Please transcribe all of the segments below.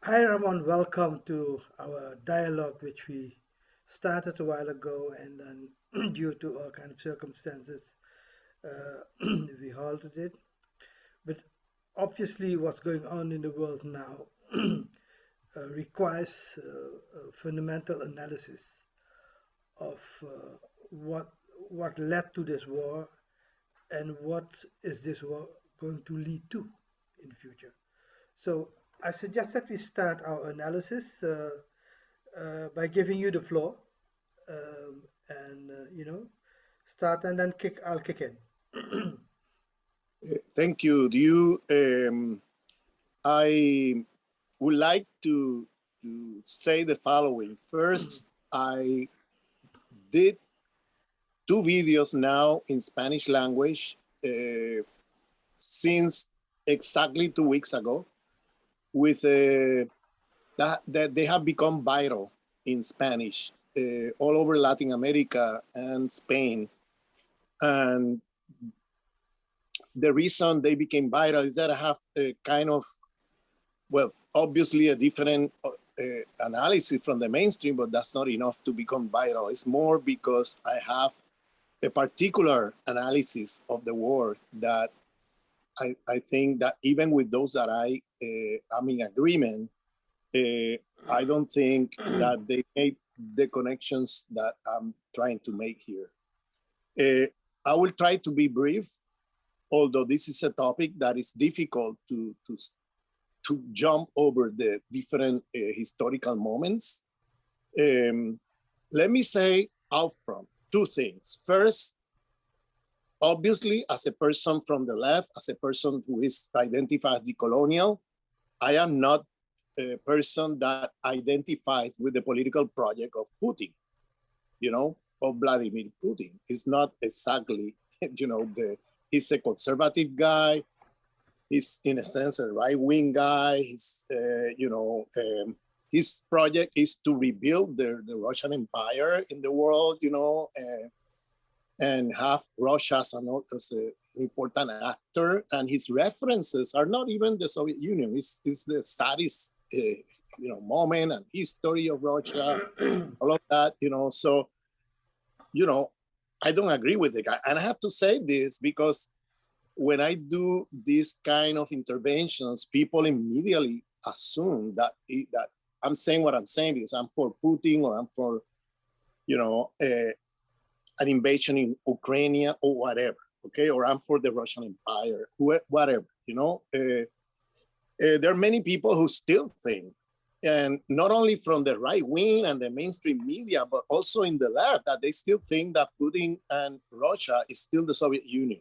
Hi, Ramon. Welcome to our dialogue, which we started a while ago, and then due to all kind of circumstances, we halted it. But obviously, what's going on in the world now requires fundamental analysis of what what led to this war and what is this war going to lead to in the future. So I suggest that we start our analysis by giving you the floor, and start and then I'll kick in. Thank you. Do you? I would like to say the following. First, I did two videos now in Spanish language since exactly 2 weeks ago, with that they have become viral in Spanish all over Latin America and Spain. And the reason they became viral is that I have a kind of, well, obviously a different analysis from the mainstream, but that's not enough to become viral. It's more because I have a particular analysis of the war that I think that even with those that I am in agreement, I don't think that they made the connections that I'm trying to make here. I will try to be brief, although this is a topic that is difficult to jump over the different historical moments. Let me say out front two things. First, obviously, as a person from the left, as a person who is identified as decolonial, I am not a person that identifies with the political project of Putin, of Vladimir Putin. It's not exactly, he's a conservative guy. He's, in a sense, a right-wing guy. His project is to rebuild the Russian Empire in the world, and have Russia as an important actor. And his references are not even the Soviet Union. It's the saddest, moment and history of Russia, all of that, So, I don't agree with the guy. And I have to say this because when I do these kind of interventions, people immediately assume that I'm saying what I'm saying because I'm for Putin or I'm for, an invasion in Ukraine or whatever, okay? Or I'm for the Russian Empire, whatever, there are many people who still think, and not only from the right wing and the mainstream media, but also in the left, that they still think that Putin and Russia is still the Soviet Union.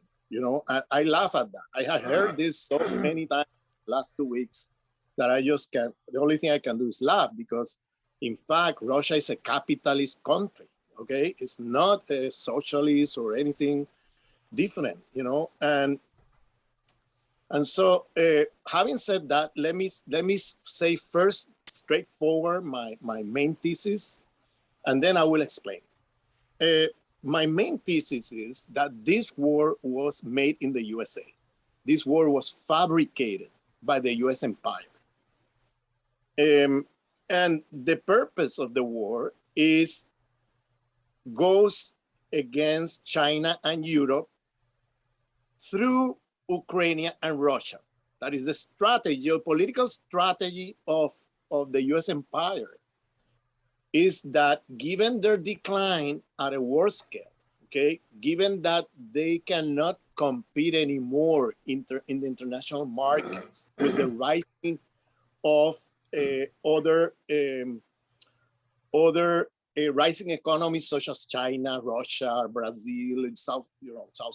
I laugh at that. I have heard this so many times last 2 weeks that I just can't, the only thing I can do is laugh because in fact, Russia is a capitalist country, okay? It's not a socialist or anything different, and so having said that, let me say first straightforward my main thesis, and then I will explain. My main thesis is that this war was made in the USA. This war was fabricated by the US empire. And the purpose of the war goes against China and Europe through Ukraine and Russia. That is the strategy, geopolitical strategy of the US empire, is that given their decline at a world scale, okay, given that they cannot compete anymore in the international markets with the rising of other rising economies such as China, Russia, Brazil, South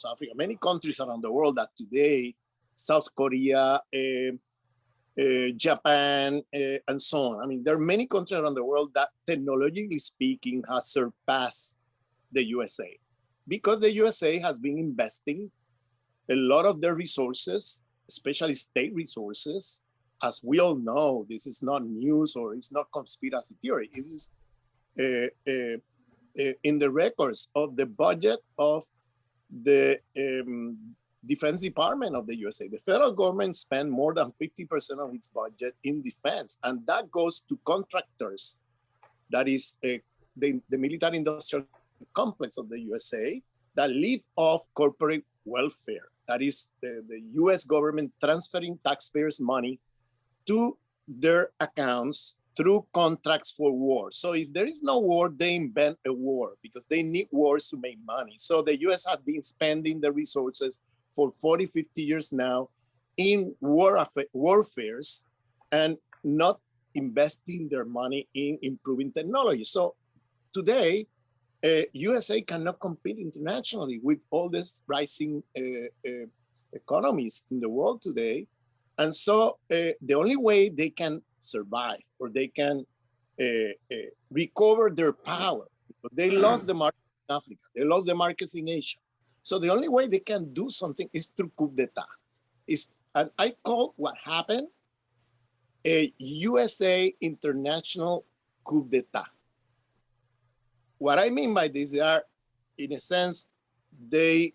Africa, many countries around the world that today, South Korea, Japan, and so on. I mean, there are many countries around the world that, technologically speaking, has surpassed the USA because the USA has been investing a lot of their resources, especially state resources. As we all know, this is not news or it's not conspiracy theory. It is in the records of the budget of the Defense Department of the USA. The federal government spends more than 50% of its budget in defense, and that goes to contractors. That is the military industrial complex of the USA that live off corporate welfare. That is the US government transferring taxpayers' money to their accounts through contracts for war. So if there is no war, they invent a war because they need wars to make money. So the US has been spending the resources for 40, 50 years now in warfares and not investing their money in improving technology. So today, USA cannot compete internationally with all these rising economies in the world today. And so the only way they can survive or they can recover their power, they lost the market in Africa, they lost the markets in Asia. So the only way they can do something is through coup d'etat. And I call what happened a USA international coup d'etat. What I mean by this, they are, in a sense, they've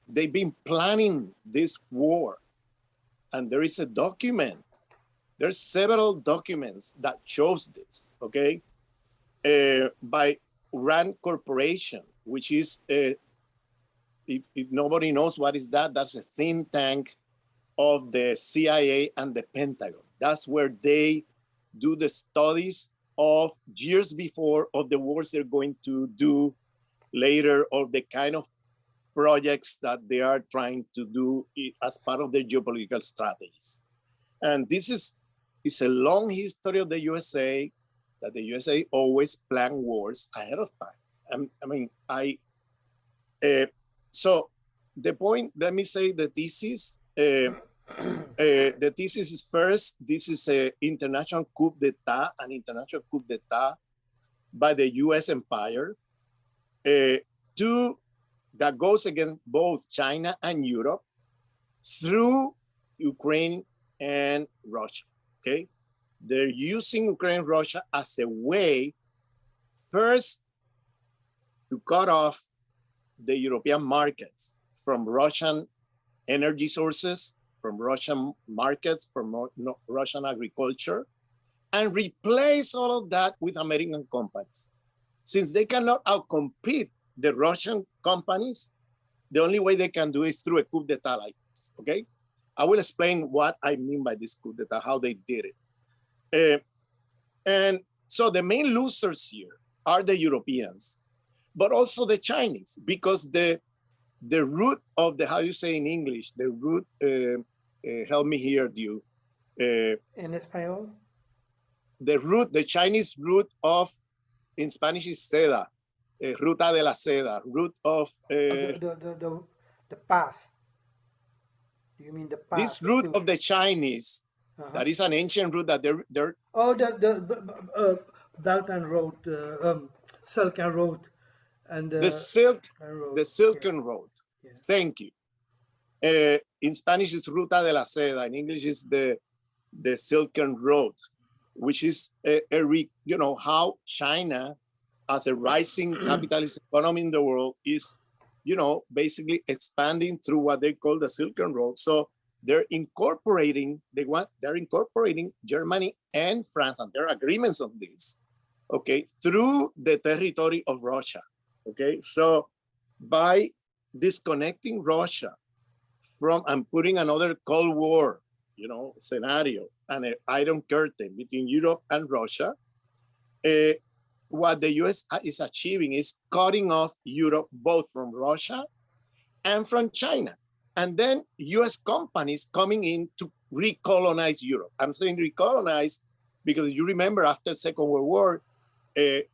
been planning this war. And there is a document. There's several documents that shows this, okay? By RAND Corporation, which is, if nobody knows what is that, that's a think tank of the CIA and the Pentagon. That's where they do the studies of years before of the wars they're going to do later, or the kind of projects that they are trying to do as part of their geopolitical strategies. And this is a long history of the USA, that the USA always plan wars ahead of time. So the point, let me say the thesis. The thesis is first, this is an international coup d'etat, by the US empire. Two, that goes against both China and Europe through Ukraine and Russia, okay? They're using Ukraine and Russia as a way, first, to cut off the European markets from Russian energy sources, from Russian markets, from Russian agriculture, and replace all of that with American companies. Since they cannot outcompete the Russian companies, the only way they can do is through a coup d'etat like this, okay? I will explain what I mean by this coup d'etat, how they did it. And so the main losers here are the Europeans, but also the Chinese, because the root of the, how you say in English, the root, help me here, you. In Espanol? The Chinese root of, in Spanish is seda, ruta de la seda, root of... the path. Do you mean the path? This root of the Chinese, that is an ancient root that they're... Oh, the Belt and Road, Silk and Road. And the Silken Road. Yeah. Thank you. In Spanish, it's Ruta de la Seda. In English, is the Silken Road, which is how China, as a rising capitalist economy in the world, is, basically expanding through what they call the Silken Road. So they're incorporating Germany and France, and there are agreements on this, okay, through the territory of Russia. Okay, so by disconnecting Russia from and putting another Cold War, scenario and an iron curtain between Europe and Russia, what the US is achieving is cutting off Europe both from Russia and from China. And then US companies coming in to recolonize Europe. I'm saying recolonize because you remember after Second World War,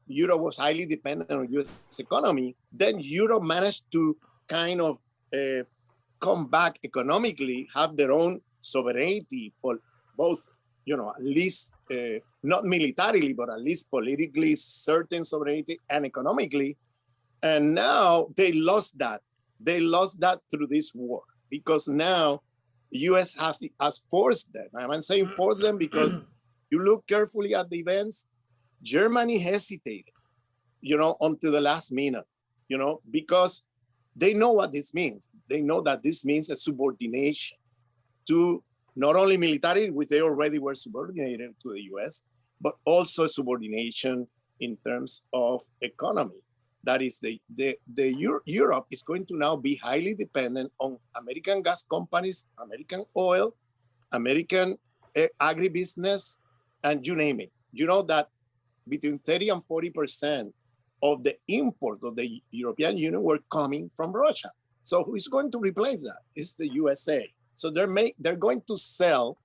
Europe was highly dependent on US economy. Then Europe managed to kind of come back economically, have their own sovereignty, both, at least not militarily, but at least politically certain sovereignty and economically. And now they lost that. They lost that through this war because now the US has forced them. I'm saying forced them because you look carefully at the events, Germany hesitated, until the last minute, because they know what this means. They know that this means a subordination to not only military, which they already were subordinated to the US, but also subordination in terms of economy. That is, Europe is going to now be highly dependent on American gas companies, American oil, American agribusiness, and you name it. You know that between 30 and 40% of the import of the European Union were coming from Russia. So who is going to replace that? It's the USA. So they're going to sell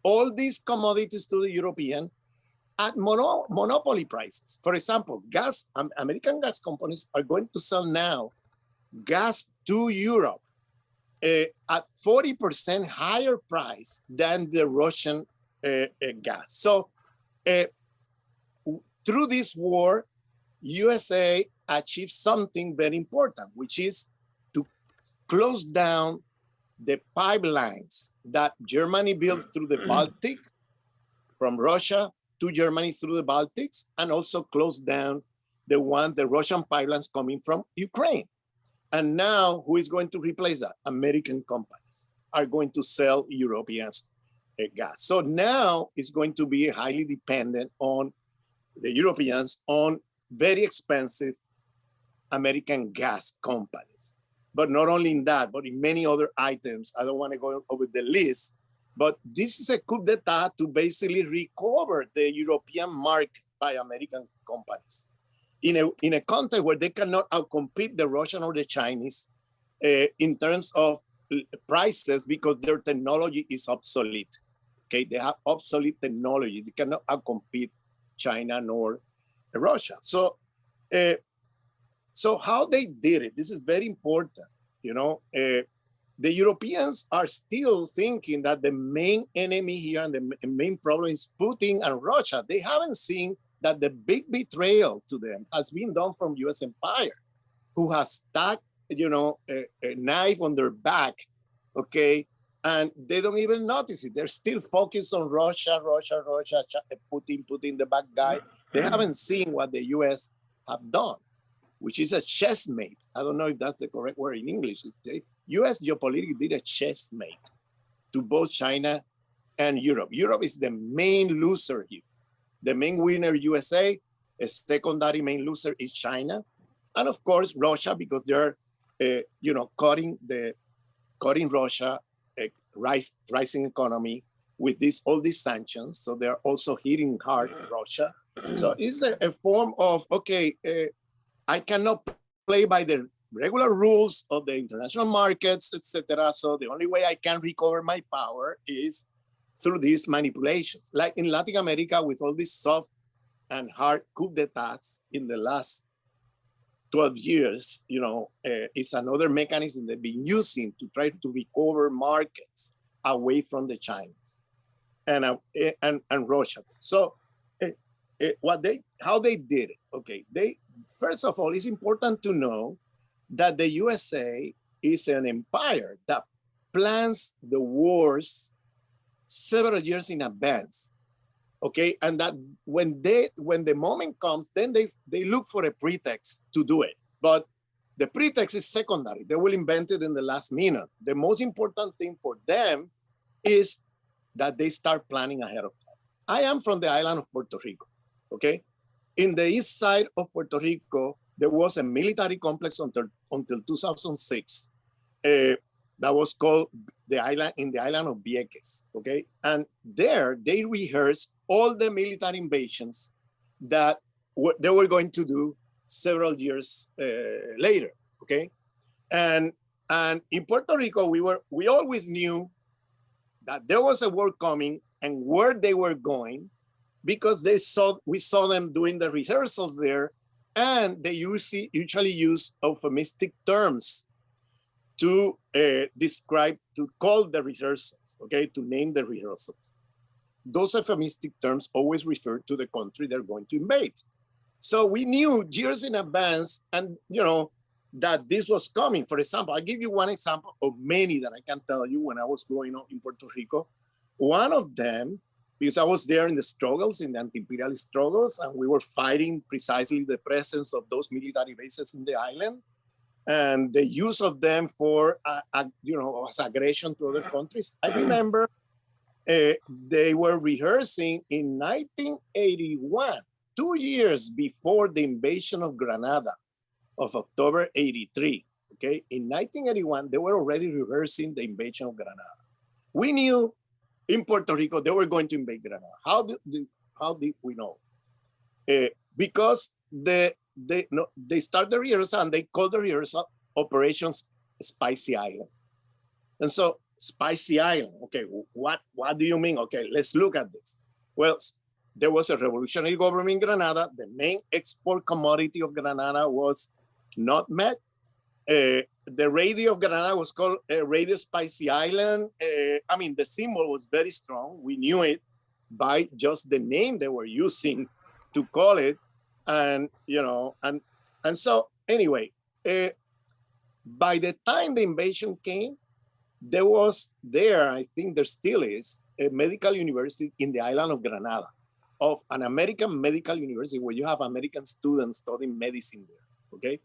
all these commodities to the European at monopoly prices. For example, American gas companies are going to sell now gas to Europe at 40% higher price than the Russian gas. So through this war, USA achieved something very important, which is to close down the pipelines that Germany builds through the Baltic, from Russia to Germany through the Baltics, and also close down the Russian pipelines coming from Ukraine. And now who is going to replace that? American companies are going to sell Europeans gas. So now it's going to be highly dependent on the Europeans on very expensive American gas companies. But not only in that, but in many other items. I don't want to go over the list, but this is a coup d'etat to basically recover the European market by American companies in a context where they cannot outcompete the Russian or the Chinese in terms of prices because their technology is obsolete. Okay, they have obsolete technology. They cannot outcompete China nor Russia. So, so how they did it, this is very important. You know, the Europeans are still thinking that the main enemy here and the main problem is Putin and Russia. They haven't seen that the big betrayal to them has been done from US empire, who has stuck, you know, a knife on their back, okay? And they don't even notice it. They're still focused on Russia, Putin, the bad guy. They haven't seen what the US have done, which is a chessmate. I don't know if that's the correct word in English. The US geopolitics did a chessmate to both China and Europe. Europe is the main loser here. The main winner, USA, a secondary main loser is China. And of course, Russia, because they're, you know, cutting Russia, rising economy with all these sanctions. So they're also hitting hard Russia. So it's a form of, okay, I cannot play by the regular rules of the international markets, etc. So the only way I can recover my power is through these manipulations. Like in Latin America, with all these soft and hard coup d'etats in the last 12 years, you know, it's another mechanism they've been using to try to recover markets away from the Chinese and Russia. So how they did it, okay, first of all, it's important to know that the USA is an empire that plans the wars several years in advance, okay? And that when the moment comes, then they look for a pretext to do it. But the pretext is secondary. They will invent it in the last minute. The most important thing for them is that they start planning ahead of time. I am from the island of Puerto Rico, okay? In the east side of Puerto Rico, there was a military complex until 2006 that was called the island of Vieques, okay? And there they rehearsed all the military invasions that they were going to do several years later, okay? And in Puerto Rico, we always knew that there was a war coming and where they were going, because we saw them doing the rehearsals there, and they usually use euphemistic terms to call the rehearsals, okay, to name the rehearsals. Those euphemistic terms always refer to the country they're going to invade. So we knew years in advance, and you know, that this was coming. For example, I'll give you one example of many that I can tell you when I was growing up in Puerto Rico. One of them, because I was there in the struggles, in the anti-imperialist struggles, and we were fighting precisely the presence of those military bases in the island. and the use of them for, as aggression to other countries. I remember they were rehearsing in 1981, 2 years before the invasion of Granada of October 83. Okay, in 1981, they were already rehearsing the invasion of Granada. We knew in Puerto Rico they were going to invade Granada. How did we know? Because they start the rehearsal and they call the rehearsal Operations Spicy Island. And so Spicy Island, okay, what do you mean? Okay, let's look at this. Well, there was a revolutionary government in Granada. The main export commodity of Granada was nutmeg. The radio of Granada was called Radio Spicy Island. I mean, the symbol was very strong. We knew it by just the name they were using to call it. And, and so anyway, by the time the invasion came, I think there still is, a medical university in the island of Granada, of an American medical university where you have American students studying medicine there, okay?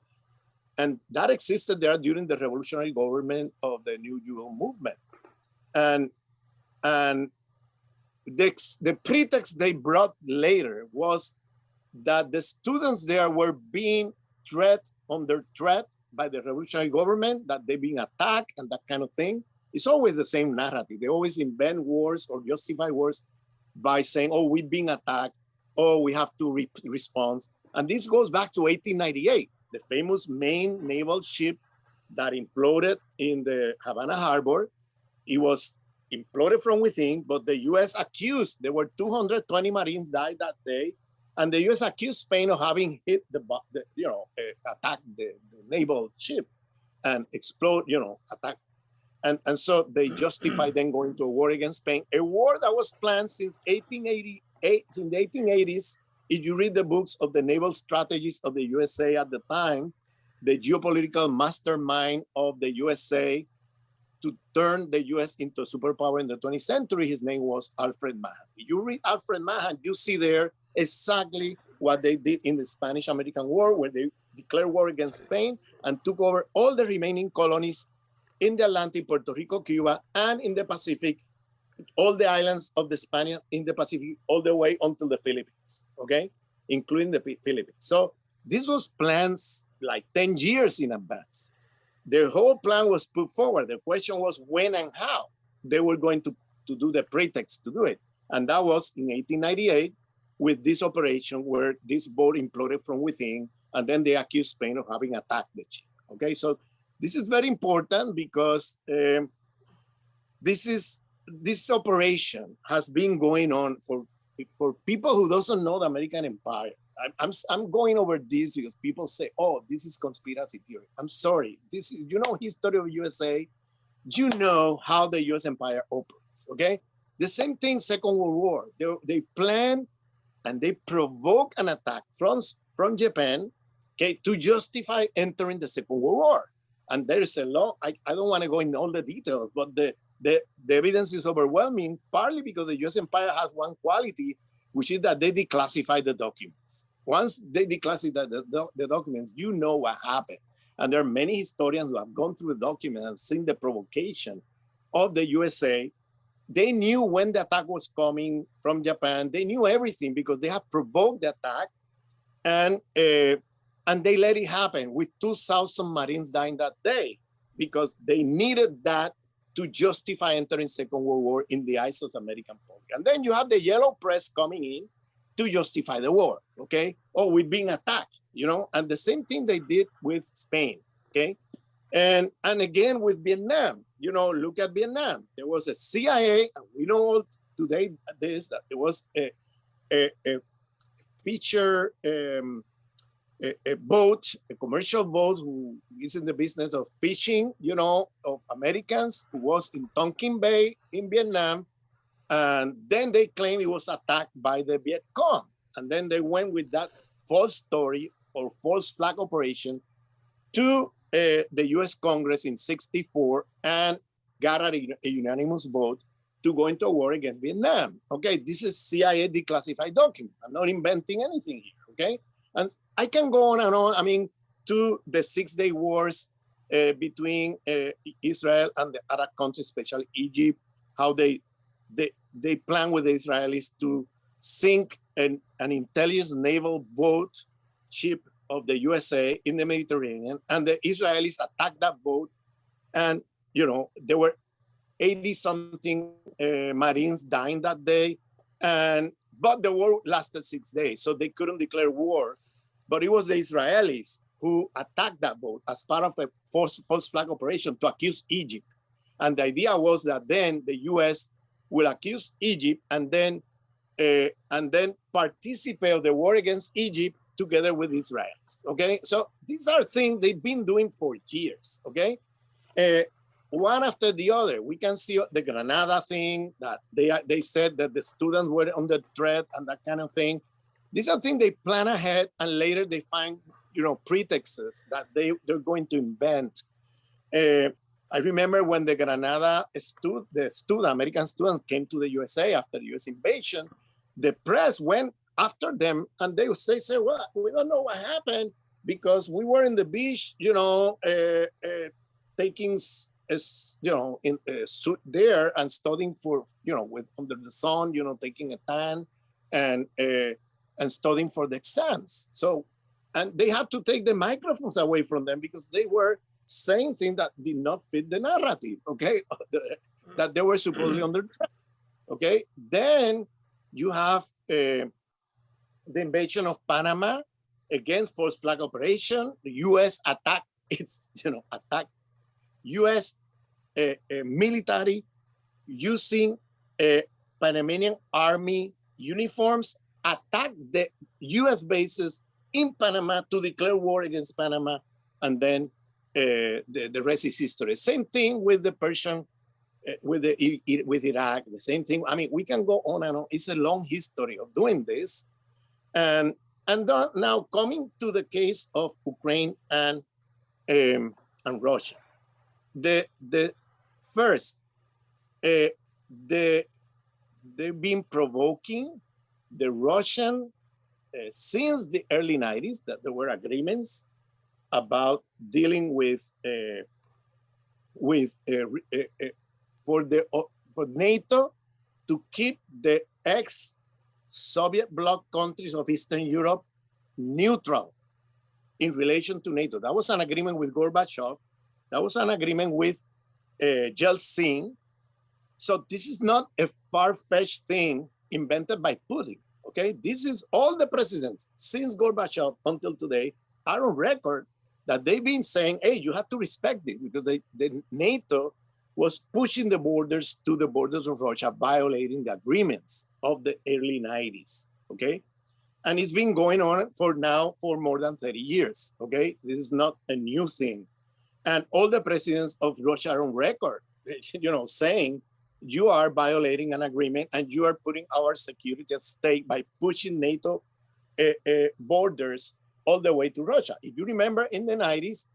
And that existed there during the revolutionary government of the New Jewel movement. And the pretext they brought later was that the students there were being under threat by the revolutionary government, that they're being attacked and that kind of thing. It's always the same narrative. They always invent wars or justify wars by saying, oh, we're being attacked, oh, we have to respond. And this goes back to 1898, the famous main naval ship that imploded in the Havana Harbor. It was imploded from within, but the US accused, there were 220 Marines died that day, and the US accused Spain of having hit attacked the naval ship and attack. And so they justified then going to a war against Spain, a war that was planned since 1888, in the 1880s. If you read the books of the naval strategies of the USA at the time, the geopolitical mastermind of the USA to turn the US into a superpower in the 20th century, his name was Alfred Mahan. If you read Alfred Mahan, you see there exactly what they did in the Spanish-American War, where they declared war against Spain and took over all the remaining colonies in the Atlantic, Puerto Rico, Cuba, and in the Pacific, all the islands of the Spanish in the Pacific, all the way until the Philippines, okay? Including the Philippines. So this was plans like 10 years in advance. The whole plan was put forward. The question was when and how they were going to do the pretext to do it. And that was in 1898 with this operation where this boat imploded from within, and then they accused Spain of having attacked the ship, okay? So this is very important because this operation has been going on for people who doesn't know the American empire. I'm going over this because people say, oh, this is conspiracy theory. I'm sorry. This is, history of USA. You know how the US empire operates, okay? The same thing, Second World War. They plan and they provoke an attack from Japan, okay, to justify entering the Second World War. And there is a law. I don't want to go into all the details, but the evidence is overwhelming, partly because the US empire has one quality, which is that they declassify the documents. Once they declassify the documents, you know what happened. And there are many historians who have gone through the document and seen the provocation of the USA. They knew when the attack was coming from Japan. They knew everything because they have provoked the attack, and they let it happen with 2,000 Marines dying that day because they needed that to justify entering Second World War in the eyes of the American public. And then you have the yellow press coming in to justify the war, okay? Oh, we're being attacked, and the same thing they did with Spain, okay? And again with Vietnam, look at Vietnam. There was a CIA, and we know today that there was a feature, a boat, a commercial boat who is in the business of fishing, of Americans, who was in Tonkin Bay in Vietnam. And then they claim it was attacked by the Viet Cong. And then they went with that false story or false flag operation to the US Congress in '64 and got a unanimous vote to go into a war against Vietnam. Okay, this is CIA declassified document. I'm not inventing anything here, okay? And I can go on and on. I mean, to the 6-day wars between Israel and the Arab countries, especially Egypt, how they plan with the Israelis to sink an intelligence naval boat ship of the USA in the Mediterranean, and the Israelis attacked that boat, and there were 80-something Marines dying that day, but the war lasted 6 days, so they couldn't declare war. But it was the Israelis who attacked that boat as part of a false flag operation to accuse Egypt. And the idea was that then the US will accuse Egypt and then participate in the war against Egypt together with Israelis. Okay, so these are things they've been doing for years. Okay, one after the other. We can see the Granada thing, that they said that the students were under threat and that kind of thing. These are things they plan ahead, and later they find pretexts that they're going to invent. I remember when the Granada American students came to the USA after the US invasion, the press went after them, and they say, well, we don't know what happened because we were in the beach, taking, suit there and studying for, with under the sun, taking a tan and studying for the exams. So, and they had to take the microphones away from them because they were saying things that did not fit the narrative, okay, that they were supposedly under threat, okay. Then you have the invasion of Panama against false flag operation. The U.S. attacked attacked U.S. Military using Panamanian Army uniforms, attacked the U.S. bases in Panama to declare war against Panama, and then the rest is history. Same thing with the Persian, with Iraq. The same thing. I mean, we can go on and on. It's a long history of doing this, and now coming to the case of Ukraine and Russia. The first, they've been provoking the Russian since the early 90s, that there were agreements about dealing with for NATO to keep the ex-Soviet bloc countries of Eastern Europe neutral in relation to NATO. That was an agreement with Gorbachev. That was an agreement with Yeltsin. So this is not a far-fetched thing invented by Putin. Okay, this is all the presidents since Gorbachev until today are on record that they've been saying, hey, you have to respect this, because the NATO was pushing the borders to the borders of Russia, violating the agreements of the early 90s, okay? And it's been going on for more than 30 years, okay? This is not a new thing. And all the presidents of Russia are on record, saying, you are violating an agreement and you are putting our security at stake by pushing NATO borders all the way to Russia. If you remember, in the 90s,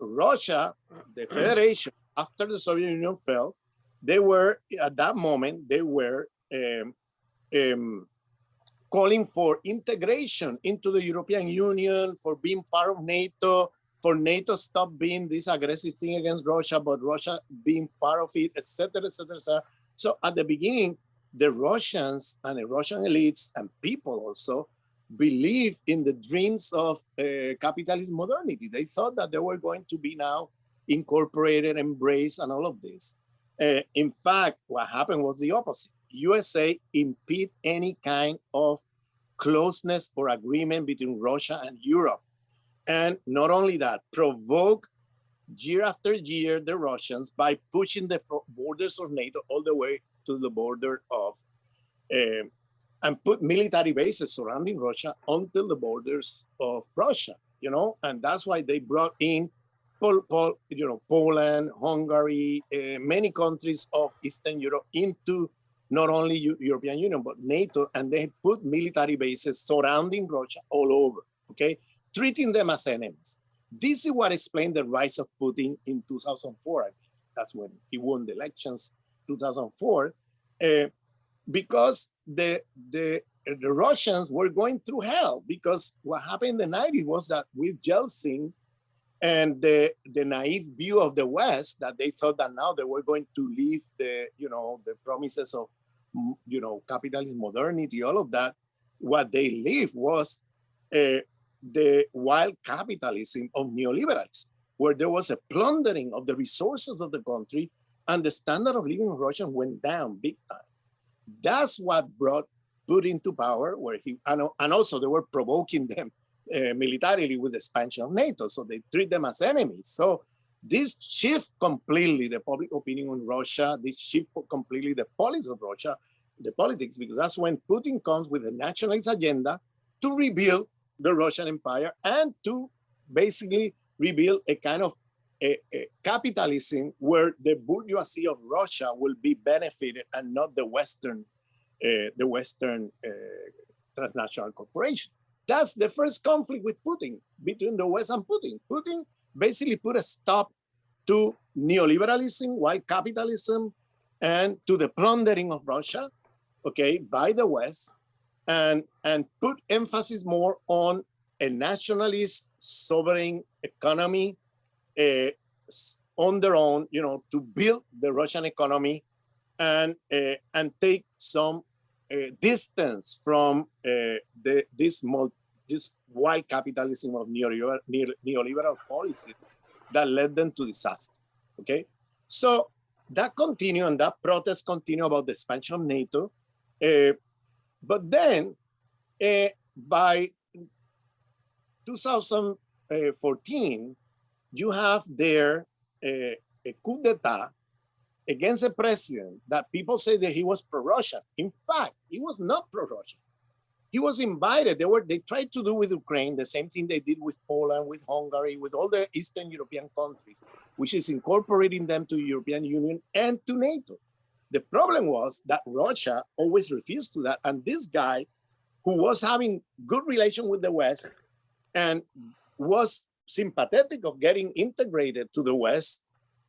Russia, the Federation, after the Soviet Union fell, they were, at that moment, they were calling for integration into the European Union, for being part of NATO, for NATO stop being this aggressive thing against Russia, but Russia being part of it, etc., etc., etc. So at the beginning, the Russians and the Russian elites and people also believed in the dreams of capitalist modernity. They thought that they were going to be now incorporated, embraced, and all of this. In fact, what happened was the opposite. USA impede any kind of closeness or agreement between Russia and Europe. And not only that, provoke year after year the Russians by pushing the borders of NATO all the way to the border of, and put military bases surrounding Russia until the borders of Russia, and that's why they brought in Poland, Hungary, many countries of Eastern Europe into not only European Union, but NATO, and they put military bases surrounding Russia all over, okay? Treating them as enemies. This is what explained the rise of Putin in 2004. I mean, that's when he won the elections, 2004, because the the Russians were going through hell, because what happened in the 90s was that with Yeltsin and the naive view of the West, that they thought that now they were going to leave the, the promises of, capitalism, modernity, all of that. What they lived was the wild capitalism of neoliberalism, where there was a plundering of the resources of the country, and the standard of living of Russia went down big time. That's what brought Putin to power, where he, and also they were provoking them militarily with the expansion of NATO, so they treat them as enemies. So this shift completely the public opinion on Russia, this shift completely the policy of Russia, the politics, because that's when Putin comes with a nationalist agenda to rebuild the Russian Empire and to basically rebuild a kind of a capitalism where the bourgeoisie of Russia will be benefited and not the Western transnational corporation. That's the first conflict with Putin, between the West and Putin. Putin basically put a stop to neoliberalism, wild capitalism, and to the plundering of Russia, okay, by the West, and put emphasis more on a nationalist, sovereign economy on their own, to build the Russian economy and take some distance from this wild capitalism of neoliberal policy that led them to disaster. Okay, so that continued, and that protest continued about the expansion of NATO. But then by 2014, you have there a coup d'etat against a president that people say that he was pro-Russian. In fact, he was not pro-Russian. He was invited. They tried to do with Ukraine the same thing they did with Poland, with Hungary, with all the Eastern European countries, which is incorporating them to the European Union and to NATO. The problem was that Russia always refused to that. And this guy, who was having good relation with the West and was sympathetic of getting integrated to the West,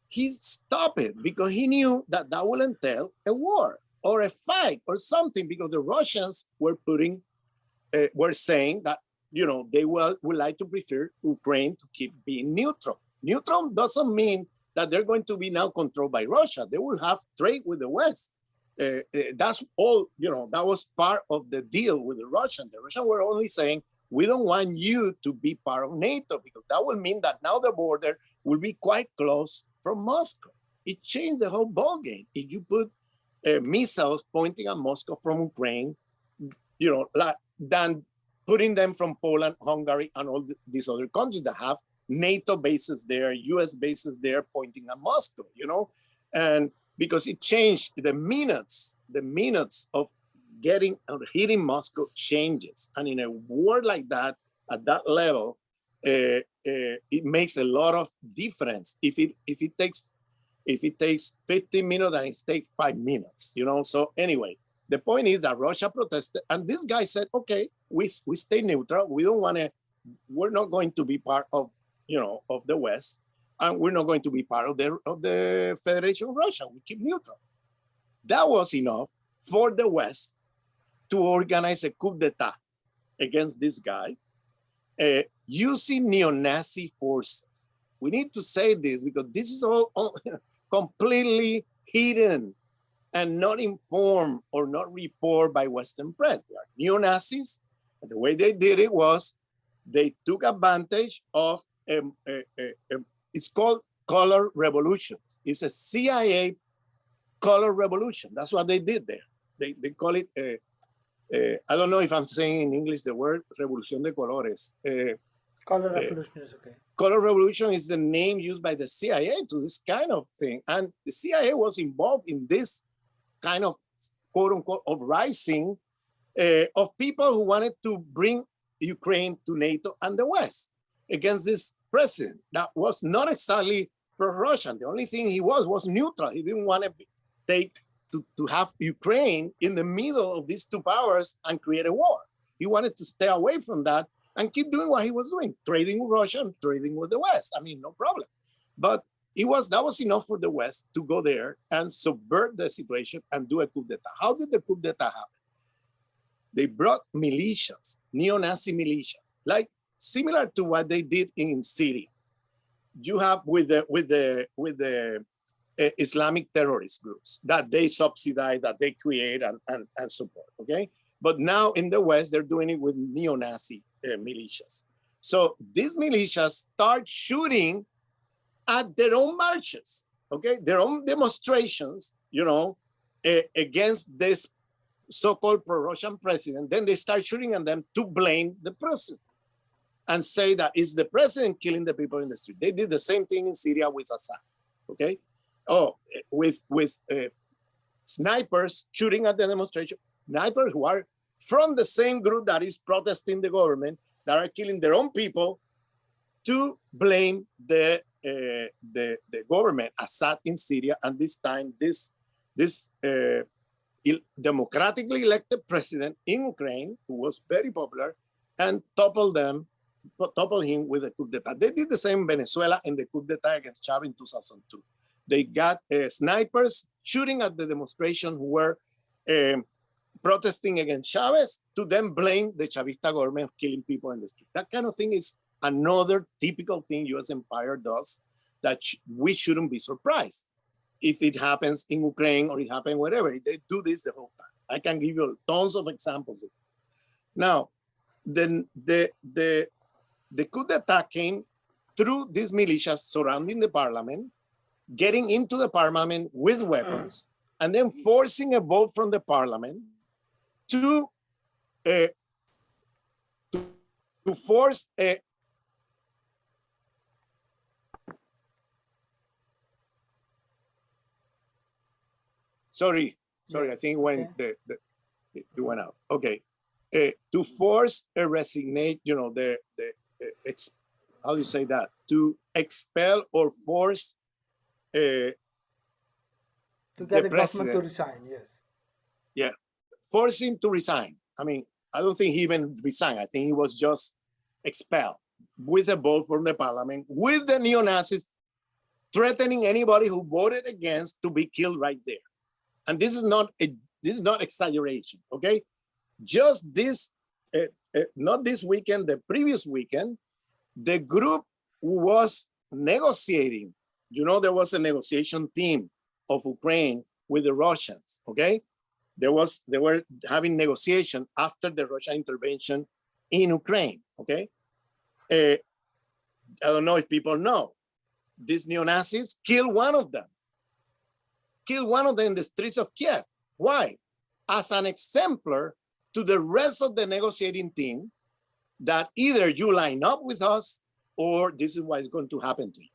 he stopped it because he knew that that would entail a war or a fight or something, because the Russians were saying that, they would like to prefer Ukraine to keep being neutral. Neutral doesn't mean that they're going to be now controlled by Russia. They will have trade with the West. That's all, that was part of the deal with the Russians. The Russians were only saying, we don't want you to be part of NATO, because that will mean that now the border will be quite close from Moscow. It changed the whole ballgame. If you put missiles pointing at Moscow from Ukraine, than putting them from Poland, Hungary, and all these other countries that have NATO bases there, US bases there pointing at Moscow, and because it changed the minutes of getting or hitting Moscow changes. And in a war like that, at that level, it makes a lot of difference if it takes 15 minutes and it takes 5 minutes, So anyway, the point is that Russia protested, and this guy said, okay, we stay neutral. We're not going to be part of, of the West, and we're not going to be part of the Federation of Russia. We keep neutral. That was enough for the West to organize a coup d'etat against this guy, using neo-Nazi forces. We need to say this because this is all completely hidden and not informed or not reported by Western press. They are neo-Nazis. And the way they did it was they took advantage of, it's called color revolutions. It's a CIA color revolution. That's what they did there. They call it, I don't know if I'm saying in English the word revolución de colores. Color revolution is okay. Color revolution is the name used by the CIA to this kind of thing. And the CIA was involved in this kind of quote unquote uprising of people who wanted to bring Ukraine to NATO and the West against this president that was not exactly pro-Russian. The only thing he was neutral. He didn't want to have Ukraine in the middle of these two powers and create a war. He wanted to stay away from that and keep doing what he was doing, trading with Russia and trading with the West. I mean, no problem. But that was enough for the West to go there and subvert the situation and do a coup d'etat. How did the coup d'etat happen? They brought militias, neo-Nazi militias, like similar to what they did in Syria. You have with the Islamic terrorist groups that they subsidize, that they create and support, okay? But now in the West, they're doing it with neo-Nazi militias. So these militias start shooting at their own marches, okay? Their own demonstrations, you know, against this so-called pro-Russian president. Then they start shooting at them to blame the president and say that it's the president killing the people in the street. They did the same thing in Syria with Assad, okay? Oh, with snipers shooting at the demonstration, snipers who are from the same group that is protesting the government, that are killing their own people, to blame the government, Assad in Syria, and this time this democratically elected president in Ukraine, who was very popular, and toppled him with a coup d'etat. They did the same in Venezuela in the coup d'etat against Chavez in 2002. They got snipers shooting at the demonstration who were protesting against Chavez, to then blame the Chavista government of killing people in the street. That kind of thing is another typical thing U.S. empire does, that we shouldn't be surprised if it happens in Ukraine or it happens wherever. They do this the whole time. I can give you tons of examples of this. Now, then the coup d'etat came through these militias surrounding the parliament, getting into the parliament with weapons, and then forcing a vote from the parliament to force a sorry, I think when it went out. Okay, to force a resignation, you know, how do you say that? To expel or force to get the government to resign, yes. Yeah, force him to resign. I mean, I don't think he even resigned. I think he was just expelled with a vote from the parliament, with the neo-Nazis threatening anybody who voted against to be killed right there. And this is not exaggeration, okay? Just this, not this weekend, the previous weekend, the group who was negotiating, you know, there was a negotiation team of Ukraine with the Russians, okay? They were having negotiation after the Russian intervention in Ukraine, okay? I don't know if people know, these neo-Nazis killed one of them in the streets of Kiev. Why? As an exemplar to the rest of the negotiating team, that either you line up with us or this is what is going to happen to you.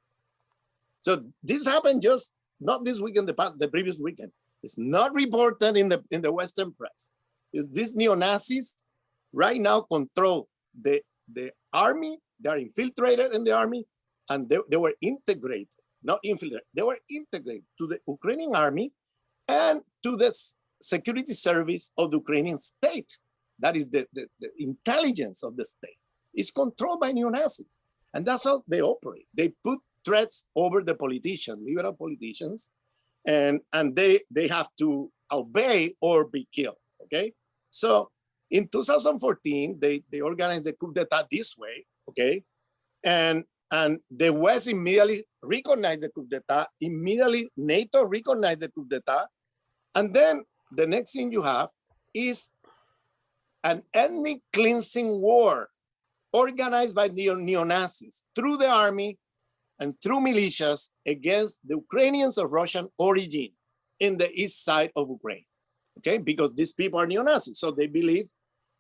So this happened just not this weekend, the previous weekend. It's not reported in the Western press. These neo-Nazis right now control the army. They are infiltrated in the army, and they were integrated, not infiltrated. They were integrated to the Ukrainian army and to the security service of the Ukrainian state. That is the intelligence of the state. It's controlled by neo-Nazis. And that's how they operate. They put threats over the politicians, liberal politicians, and they have to obey or be killed, okay? So in 2014, they organized the coup d'etat this way, okay? And the West immediately recognized the coup d'etat, immediately NATO recognized the coup d'etat, and then the next thing you have is an ethnic cleansing war organized by neo-Nazis through the army and through militias against the Ukrainians of Russian origin in the east side of Ukraine, okay? Because these people are neo-Nazis, so they believe,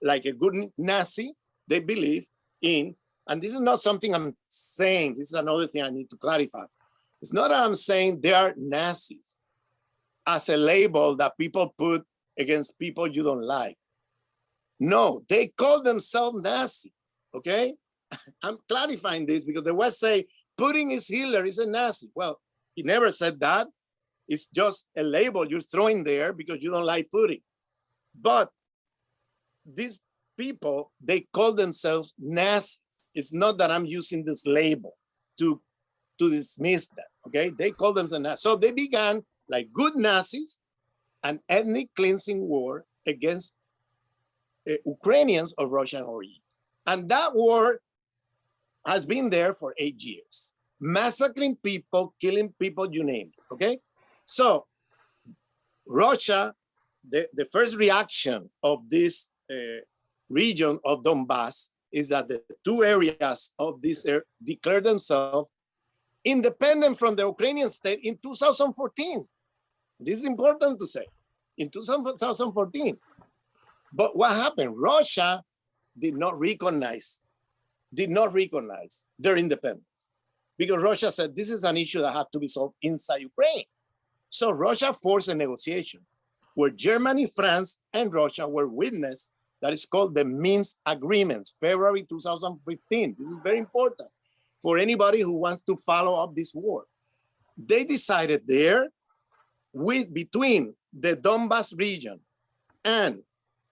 like a good Nazi, they believe in, and this is not something I'm saying, this is another thing I need to clarify. It's not that I'm saying they are Nazis as a label that people put against people you don't like. No, they call themselves Nazi, okay? I'm clarifying this because the West say, Putin is Hitler, is a Nazi. Well, he never said that. It's just a label you're throwing there because you don't like Putin. But these people, they call themselves Nazis. It's not that I'm using this label to dismiss them, okay? They call themselves Nazis. So they began, like good Nazis, an ethnic cleansing war against Ukrainians of Russian origin. And that war has been there for 8 years, massacring people, killing people, you name it, okay? So Russia, the first reaction of this region of Donbass is that the two areas of this area declared themselves independent from the Ukrainian state in 2014. This is important to say, in 2014. But what happened? Russia did not recognize their independence, because Russia said this is an issue that has to be solved inside Ukraine. So Russia forced a negotiation where Germany, France, and Russia were witness. That is called the Minsk Agreements, February 2015. This is very important for anybody who wants to follow up this war. They decided there, between the Donbass region and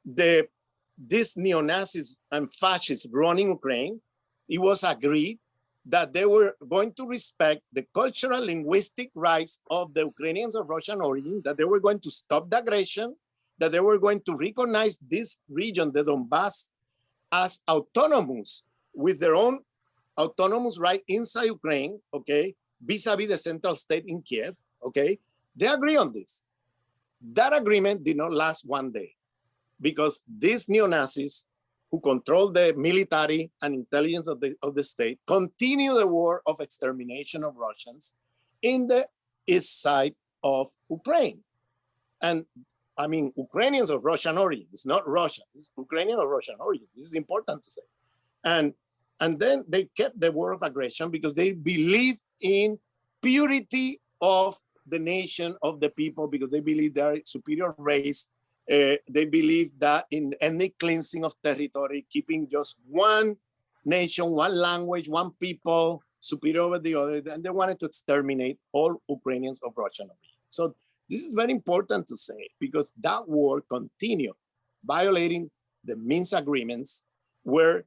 these neo-Nazis and fascists running Ukraine, it was agreed that they were going to respect the cultural linguistic rights of the Ukrainians of Russian origin, that they were going to stop the aggression, that they were going to recognize this region, the Donbass, as autonomous, with their own autonomous right inside Ukraine, okay, vis-a-vis the central state in Kiev, okay? They agree on this. That agreement did not last one day, because these neo-Nazis who control the military and intelligence of the state continue the war of extermination of Russians in the east side of Ukraine. And I mean, Ukrainians of Russian origin, it's not Russian, it's Ukrainian of Russian origin. This is important to say. And then they kept the war of aggression because they believe in purity of the nation, of the people, because they believe they are a superior race. They believe that in ethnic cleansing of territory, keeping just one nation, one language, one people superior over the other, and they wanted to exterminate all Ukrainians of Russian origin. So this is very important to say, because that war continued, violating the Minsk agreements, where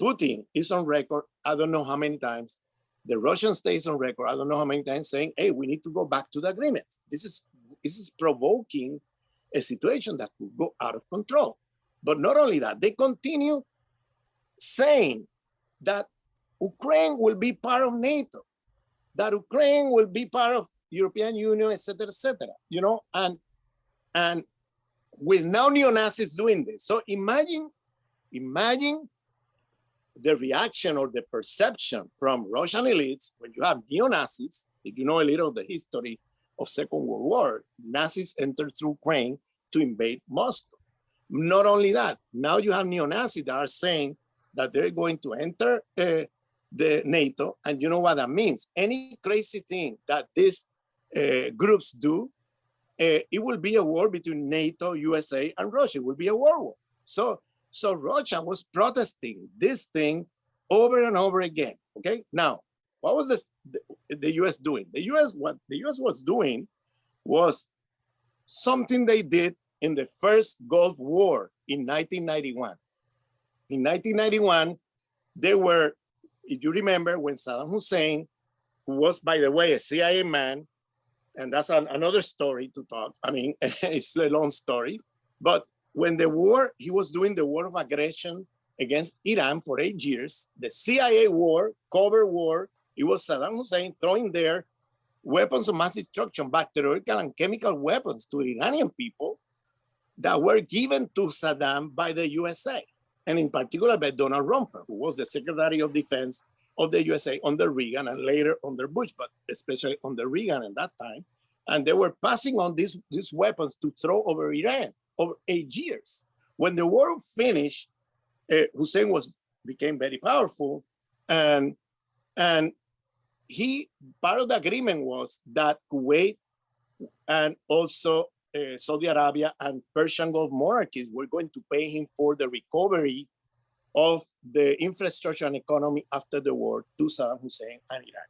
Putin is on record, I don't know how many times, the Russian state is on record, I don't know how many times, saying, hey, we need to go back to the agreements. This is provoking a situation that could go out of control. But not only that, they continue saying that Ukraine will be part of NATO, that Ukraine will be part of European Union, et cetera, you know, and with now neo-Nazis doing this. So imagine the reaction or the perception from Russian elites when you have neo-Nazis. If you know a little of the history of Second World War, Nazis entered through Ukraine to invade Moscow. Not only that, now you have neo-Nazis that are saying that they're going to enter the NATO, and you know what that means. Any crazy thing that these groups do, it will be a war between NATO, USA, and Russia. It will be a war. So Russia was protesting this thing over and over again. Okay, now what was the US doing? What the US was doing was something they did in the first Gulf War in 1991. In 1991, they were, if you remember, when Saddam Hussein, who was, by the way, a CIA man, and that's another story to talk. I mean, it's a long story. But when he was doing the war of aggression against Iran for 8 years, the CIA war, cover war, it was Saddam Hussein throwing their weapons of mass destruction, bacteriological and chemical weapons to Iranian people that were given to Saddam by the USA, and in particular by Donald Rumsfeld, who was the Secretary of Defense of the USA under Reagan and later under Bush, but especially under Reagan at that time. And they were passing on these weapons to throw over Iran over 8 years. When the war finished, Hussein became very powerful, and part of the agreement was that Kuwait and also Saudi Arabia and Persian Gulf monarchies were going to pay him for the recovery of the infrastructure and economy after the war to Saddam Hussein and Iraq.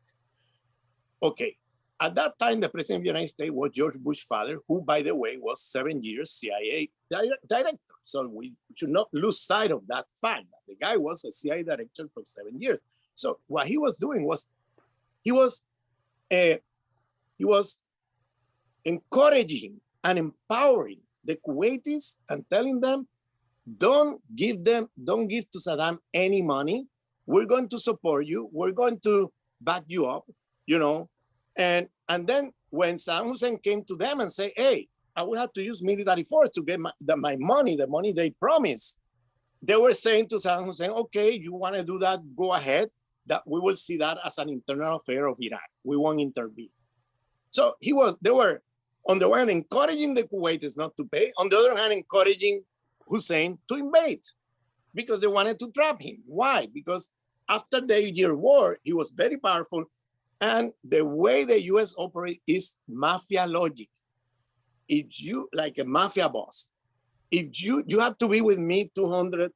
Okay, at that time, the president of the United States was George Bush's father, who, by the way, was 7 years CIA director. So we should not lose sight of that fact. The guy was a CIA director for 7 years. So what he was doing was, he was encouraging and empowering the Kuwaitis and telling them, don't give to Saddam any money. We're going to support you. We're going to back you up, you know. And then when Saddam Hussein came to them and say, hey, I will have to use military force to get my money, the money they promised, they were saying to Saddam Hussein, okay, you want to do that, go ahead. That we will see that as an internal affair of Iraq. We won't intervene. So they were on the one hand encouraging the Kuwaitis not to pay, on the other hand encouraging Hussein to invade because they wanted to trap him. Why? Because after the 8-year war, he was very powerful, and the way the US operates is mafia logic. If you, like a mafia boss, if you have to be with me 200%.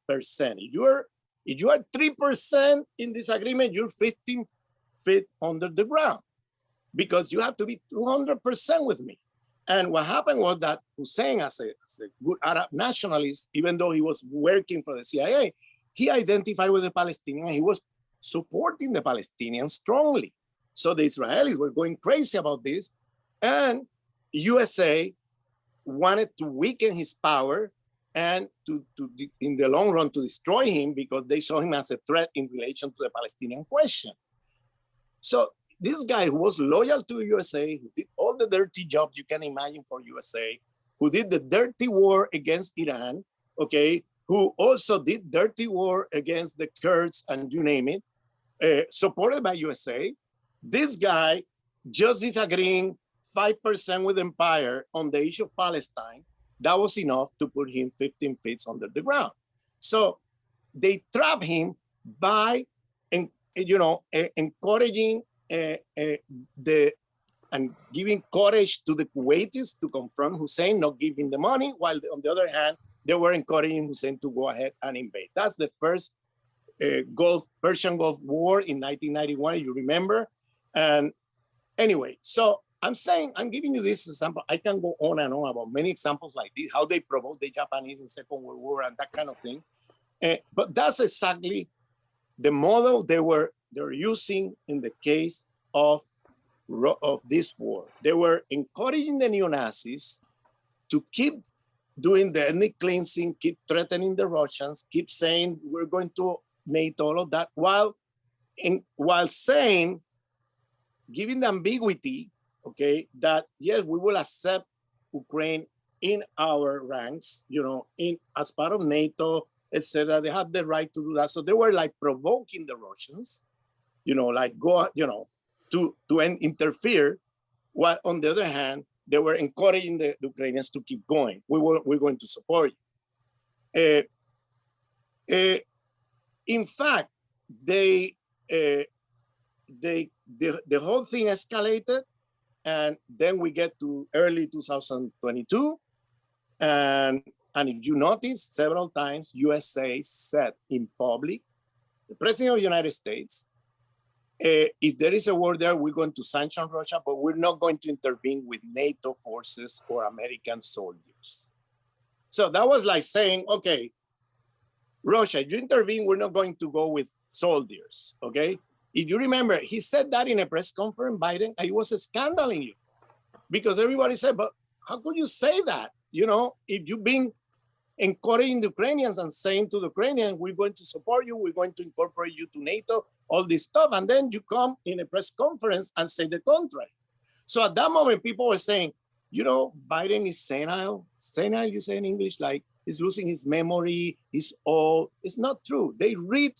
If you are 3% in this agreement, you're 15 feet under the ground because you have to be 200% with me. And what happened was that Hussein, as a good Arab nationalist, even though he was working for the CIA, he identified with the Palestinians. He was supporting the Palestinians strongly. So the Israelis were going crazy about this. And USA wanted to weaken his power and in the long run, to destroy him because they saw him as a threat in relation to the Palestinian question. So this guy who was loyal to USA, who did all the dirty jobs you can imagine for USA, who did the dirty war against Iran, okay, who also did dirty war against the Kurds and you name it, supported by USA, this guy just disagreeing 5% with Empire on the issue of Palestine, that was enough to put him 15 feet under the ground. So they trap him by, encouraging and giving courage to the Kuwaitis to confront Hussein, not giving the money, while on the other hand, they were encouraging Hussein to go ahead and invade. That's the first Persian Gulf War in 1991, you remember. And anyway, so I'm giving you this example. I can go on and on about many examples like this, how they provoked the Japanese in Second World War and that kind of thing. But that's exactly the model they were using in the case of this war. They were encouraging the neo-Nazis to keep doing the ethnic cleansing, keep threatening the Russians, keep saying we're going to NATO, all of that, while saying, giving the ambiguity, okay, that yes, we will accept Ukraine in our ranks, as part of NATO, etc. They have the right to do that. So they were like provoking the Russians, to interfere. While on the other hand, they were encouraging the Ukrainians to keep going. We're going to support you. In fact, the whole thing escalated, and then we get to early 2022, and if you notice, several times USA said in public, the President of the United States, if there is a war there, we're going to sanction Russia, but we're not going to intervene with NATO forces or American soldiers. So that was like saying, okay, Russia, you intervene, we're not going to go with soldiers, okay? If you remember, he said that in a press conference, Biden, and it was a scandal in you because everybody said, but how could you say that? If you've been encouraging the Ukrainians and saying to the Ukrainians, we're going to support you, we're going to incorporate you to NATO, all this stuff, and then you come in a press conference and say the contrary. So at that moment, people were saying, Biden is senile. Senile, you say in English, like he's losing his memory, he's old. It's not true. They read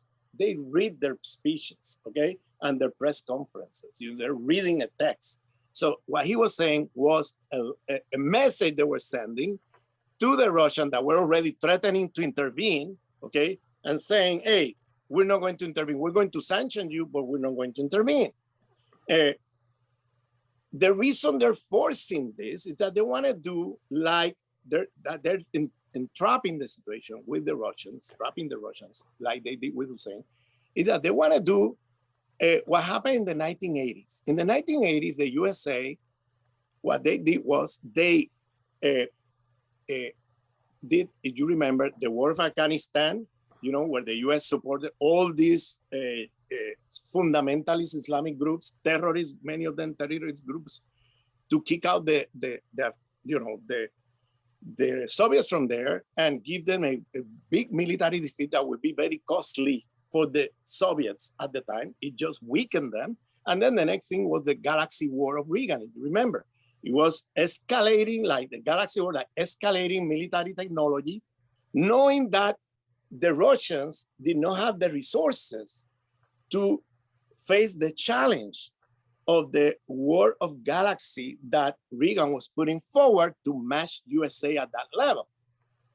their speeches, okay, and their press conferences. They're reading a text. So what he was saying was a message they were sending to the Russians that were already threatening to intervene, okay, and saying, hey, we're not going to intervene. We're going to sanction you, but we're not going to intervene. The reason they're forcing this is that they want to do like they're entrapping the situation with the Russians, trapping the Russians like they did with Hussein, is that they want to do what happened in the 1980s. In the 1980s, the USA, what they did was they did, if you remember, the war of Afghanistan, where the US supported all these fundamentalist Islamic groups, terrorists, many of them terrorist groups, to kick out the the Soviets from there and give them a big military defeat that would be very costly for the Soviets at the time. It just weakened them. And then the next thing was the Galaxy War of Reagan. If you remember, it was escalating, like the Galaxy War, like escalating military technology, knowing that the Russians did not have the resources to face the challenge of the war of galaxy that Reagan was putting forward to match USA at that level,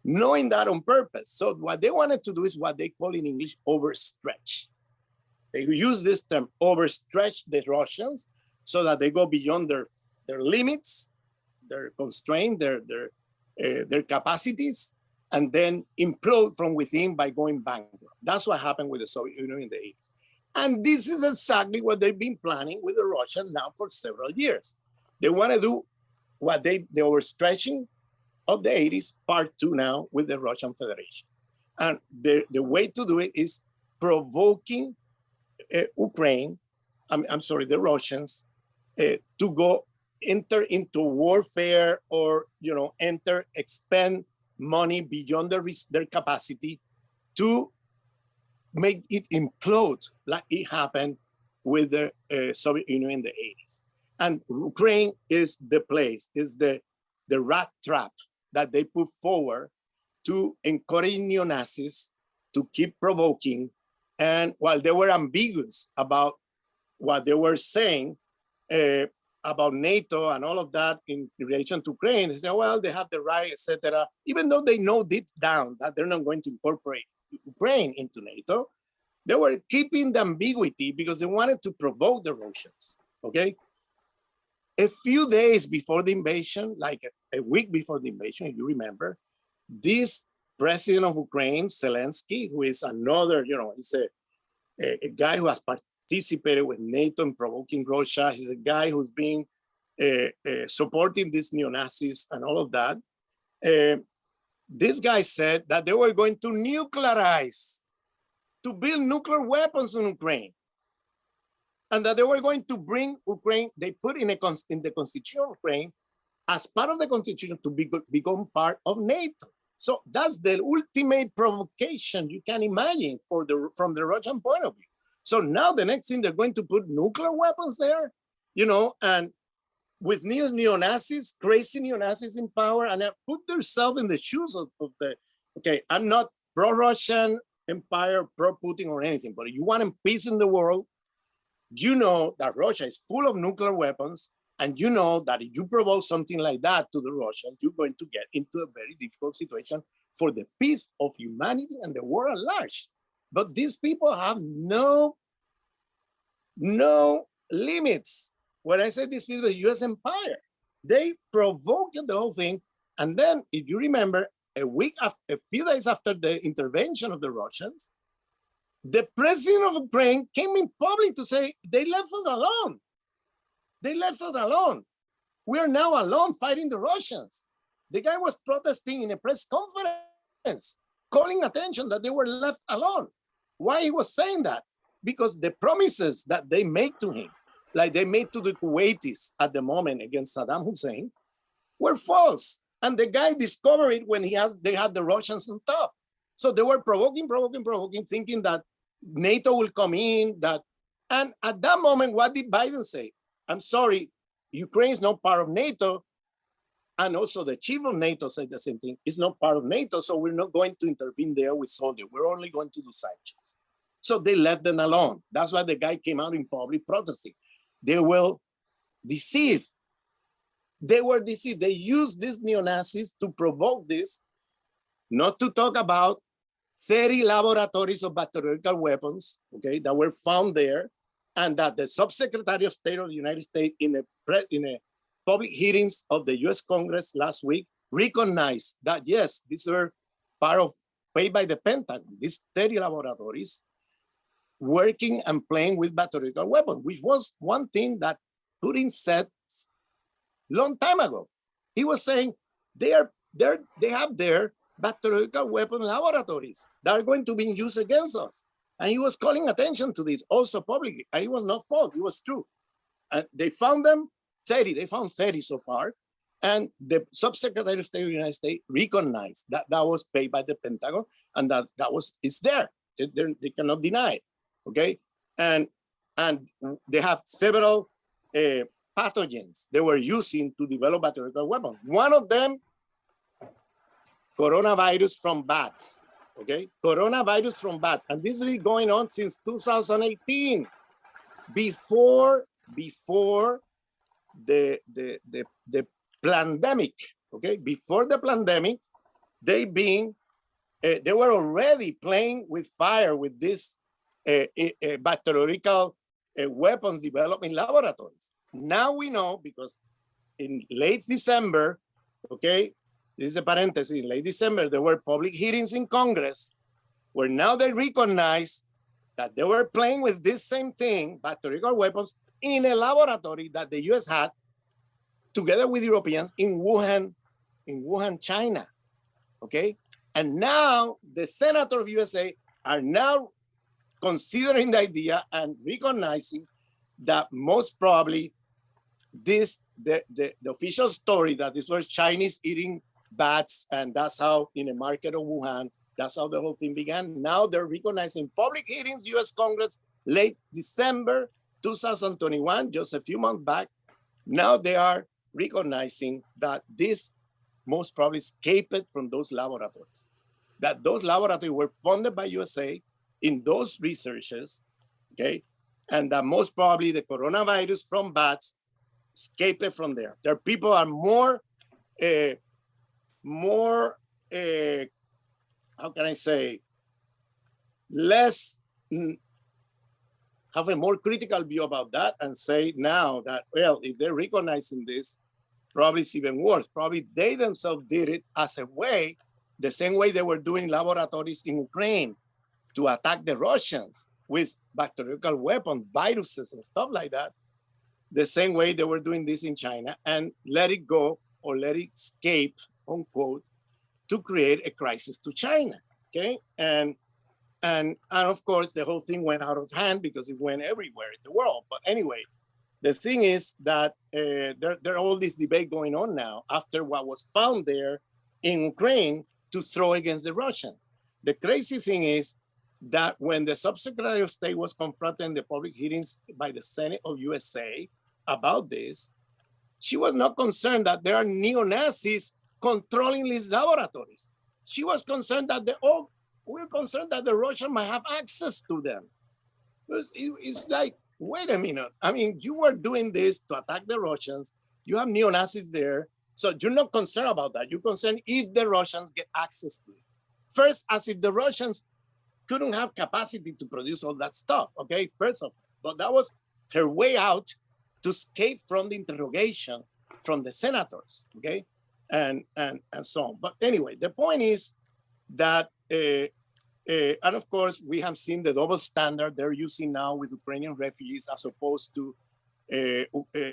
knowing that on purpose. So what they wanted to do is what they call in English overstretch. They use this term, overstretch the Russians, so that they go beyond their limits, their constraint, their capacities, and then implode from within by going bankrupt. That's what happened with the Soviet Union in the 80s. And this is exactly what they've been planning with the Russians now for several years. They want to do what the overstretching of the 80s, part 2 now with the Russian Federation. And the way to do it is provoking Ukraine, the Russians, to go enter into warfare or, expend money beyond their capacity to make it implode like it happened with the Soviet Union in the 80s. And Ukraine is the place, is the rat trap that they put forward to encourage neo-Nazis to keep provoking. And while they were ambiguous about what they were saying about NATO and all of that in relation to Ukraine, they say, well, they have the right, etc. Even though they know deep down that they're not going to incorporate Ukraine into NATO, they were keeping the ambiguity because they wanted to provoke the Russians, okay? A few days before the invasion, like a week before the invasion, if you remember, this president of Ukraine, Zelensky, who is another, he's a guy who has participated with NATO in provoking Russia. He's a guy who's been supporting these neo-Nazis and all of that. This guy said that they were going to nuclearize, to build nuclear weapons in Ukraine, and that they were going to bring Ukraine, they put in the constitution of Ukraine, as part of the constitution to become part of NATO. So that's the ultimate provocation you can imagine from the Russian point of view. So now the next thing, they're going to put nuclear weapons there, and with neo-Nazis, crazy neo-Nazis in power, and put themselves in the shoes of the, okay, I'm not pro-Russian empire, pro-Putin or anything, but if you want peace in the world, you know that Russia is full of nuclear weapons, and you know that if you provoke something like that to the Russians, you're going to get into a very difficult situation for the peace of humanity and the world at large. But these people have no limits. When I say these people, the US empire, they provoked the whole thing. And then, if you remember, a few days after the intervention of the Russians, the president of Ukraine came in public to say, they left us alone. They left us alone. We are now alone fighting the Russians. The guy was protesting in a press conference, calling attention that they were left alone. Why he was saying that? Because the promises that they made to him, like they made to the Kuwaitis at the moment against Saddam Hussein, were false. And the guy discovered it when they had the Russians on top. So they were provoking, thinking that NATO will come in, and at that moment, what did Biden say? I'm sorry, Ukraine is not part of NATO. And also the chief of NATO said the same thing. It's not part of NATO, so we're not going to intervene there with soldiers. We're only going to do sanctions. So they left them alone. That's why the guy came out in public protesting. They will deceive. They were deceived. They used these neo-Nazis to provoke this, not to talk about 30 laboratories of bacteriological weapons, okay, that were found there, and that the Subsecretary of State of the United States in a public hearings of the US Congress last week recognized that, yes, these were part of, paid by the Pentagon, these 30 laboratories working and playing with bacteriological weapons, which was one thing that Putin said long time ago. He was saying they have their bacteriological weapon laboratories that are going to be used against us. And he was calling attention to this also publicly. And it was not false, it was true. And they found them 30, they found 30 so far. And the Subsecretary of State of the United States recognized that that was paid by the Pentagon, and it's there. They cannot deny it, okay? And they have several pathogens they were using to develop bacterial weapons. One of them, coronavirus from bats, okay? Coronavirus from bats. And this has been going on since 2018, before the pandemic, okay? Before the pandemic, they were already playing with fire with this bacteriological weapons developed in laboratories. Now we know, because in late December, okay, this is a parenthesis, in late December, there were public hearings in Congress where now they recognize that they were playing with this same thing, bacterial weapons, in a laboratory that the US had together with Europeans in Wuhan, China, okay? And now the senator of USA are now considering the idea and recognizing that most probably the official story that this was Chinese eating bats, and that's how in the market of Wuhan, that's how the whole thing began. Now they're recognizing public hearings, US Congress, late December 2021, just a few months back. Now they are recognizing that this most probably escaped from those laboratories, that those laboratories were funded by USA in those researches, okay? And that most probably the coronavirus from bats escaped from there. Their people are more, how can I say, less, have a more critical view about that and say now that, well, if they're recognizing this, probably it's even worse. Probably they themselves did it as a way, the same way they were doing laboratories in Ukraine to attack the Russians with bacterial weapons, viruses and stuff like that. The same way they were doing this in China and let it go or let it escape, unquote, to create a crisis to China, okay? And of course, the whole thing went out of hand because it went everywhere in the world. But anyway, the thing is that there all this debate going on now after what was found there in Ukraine to throw against the Russians. The crazy thing is that when the Subsecretary of State was confronted in the public hearings by the Senate of USA about this, she was not concerned that there are neo-Nazis controlling these laboratories. She was concerned that we're concerned that the Russians might have access to them. It's like, wait a minute. I mean, you were doing this to attack the Russians. You have neo-Nazis there. So you're not concerned about that. You're concerned if the Russians get access to it. First, as if the Russians couldn't have capacity to produce all that stuff, okay? First of all, but that was her way out to escape from the interrogation from the senators, okay? And so on. But anyway, the point is that, and of course, we have seen the double standard they're using now with Ukrainian refugees as opposed to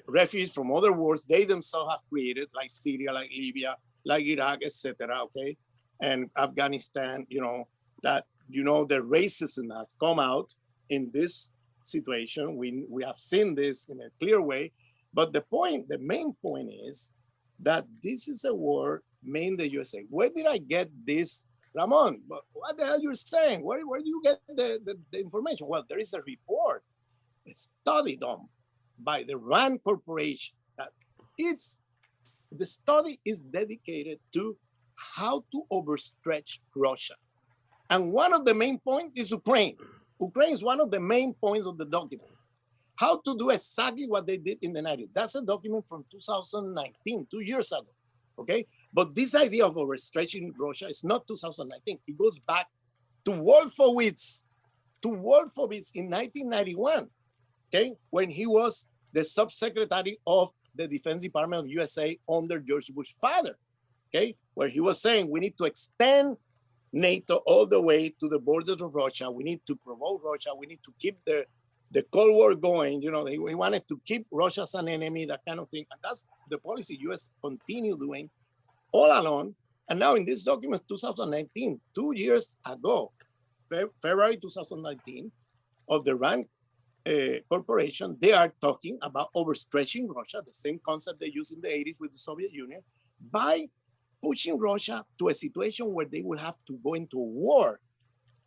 refugees from other wars they themselves have created, like Syria, like Libya, like Iraq, etc. Okay, and Afghanistan. You know that the racism has come out in this situation. We have seen this in a clear way. But the main point is that this is a war made in the USA. Where did I get this? Ramon, what the hell you're saying? Where do you get the information? Well, there is a report, a study done by the RAND Corporation. The study is dedicated to how to overstretch Russia. And one of the main points is Ukraine. Ukraine is one of the main points of the document. How to do exactly what they did in the 90s. That's a document from 2019, 2 years ago, okay? But this idea of overstretching Russia is not 2019. It goes back to Wolfowitz in 1991, okay? When he was the subsecretary of the Defense Department of USA under George Bush's father, okay? Where he was saying we need to extend NATO all the way to the borders of Russia. We need to provoke Russia. We need to keep the Cold War going. He wanted to keep Russia as an enemy, that kind of thing. And that's the policy US continue doing all along. And now in this document, 2019, 2 years ago, February 2019, of the RAND corporation, they are talking about overstretching Russia, the same concept they used in the 80s with the Soviet Union, by pushing Russia to a situation where they will have to go into a war.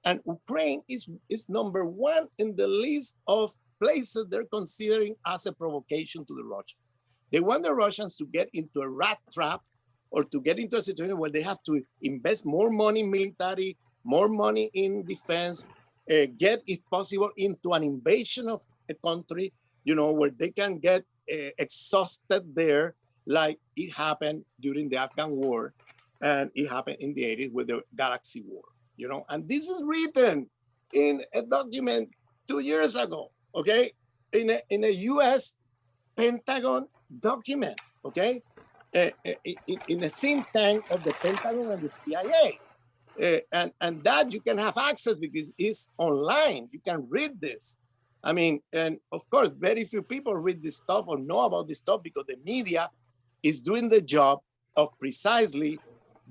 And Ukraine is number one in the list of places they're considering as a provocation to the Russians. They want the Russians to get into a rat trap or to get into a situation where they have to invest more money in military, more money in defense, get, if possible, into an invasion of a country, where they can get exhausted there, like it happened during the Afghan War, and it happened in the 80s with the Galaxy War, And this is written in a document 2 years ago, okay, in a U.S. Pentagon document, okay, in a think tank of the Pentagon and the CIA. And that you can have access because it's online. You can read this. I mean, and of course, very few people read this stuff or know about this stuff because the media is doing the job of precisely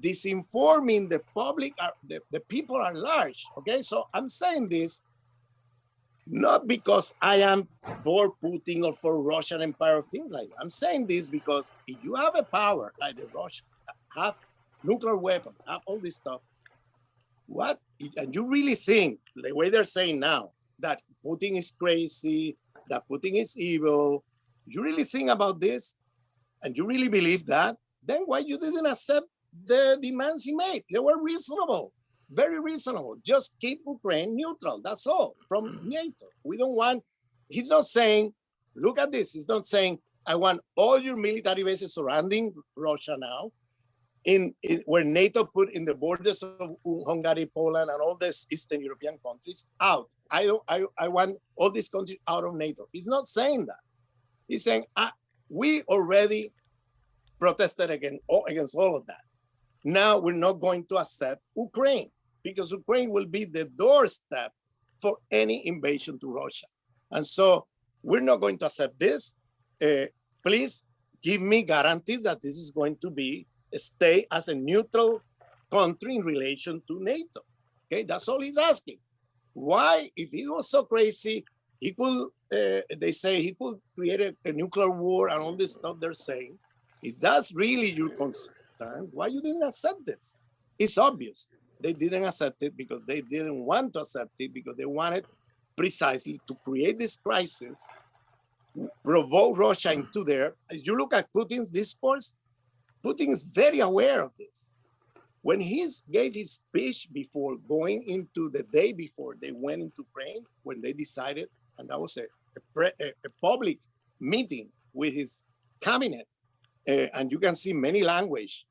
disinforming the public, the people at large. Okay, so I'm saying this not because I am for Putin or for Russian empire or things like that. I'm saying this because if you have a power like the Russians, have nuclear weapons, have all this stuff, and you really think, the way they're saying now, that Putin is crazy, that Putin is evil, you really think about this, and you really believe that, then why you didn't accept the demands he made? They were reasonable, very reasonable. Just keep Ukraine neutral, that's all, from NATO. We don't want, he's not saying, look at this, he's not saying, I want all your military bases surrounding Russia now, in where NATO put in the borders of Hungary, Poland, and all these Eastern European countries out. I want all these countries out of NATO. He's not saying that. He's saying we already protested against all of that. Now we're not going to accept Ukraine because Ukraine will be the doorstep for any invasion to Russia. And so we're not going to accept this. Please give me guarantees that this is going to be stay as a neutral country in relation to NATO. Okay, that's all he's asking. Why, if he was so crazy, he could, they say he could create a nuclear war and all this stuff they're saying. If that's really your concern, why you didn't accept this? It's obvious. They didn't accept it because they didn't want to accept it because they wanted precisely to create this crisis, provoke Russia into there. As you look at Putin's discourse, Putin is very aware of this. When he gave his speech before going into the day before they went into Ukraine, when they decided, and that was a public meeting with his cabinet, and you can see many language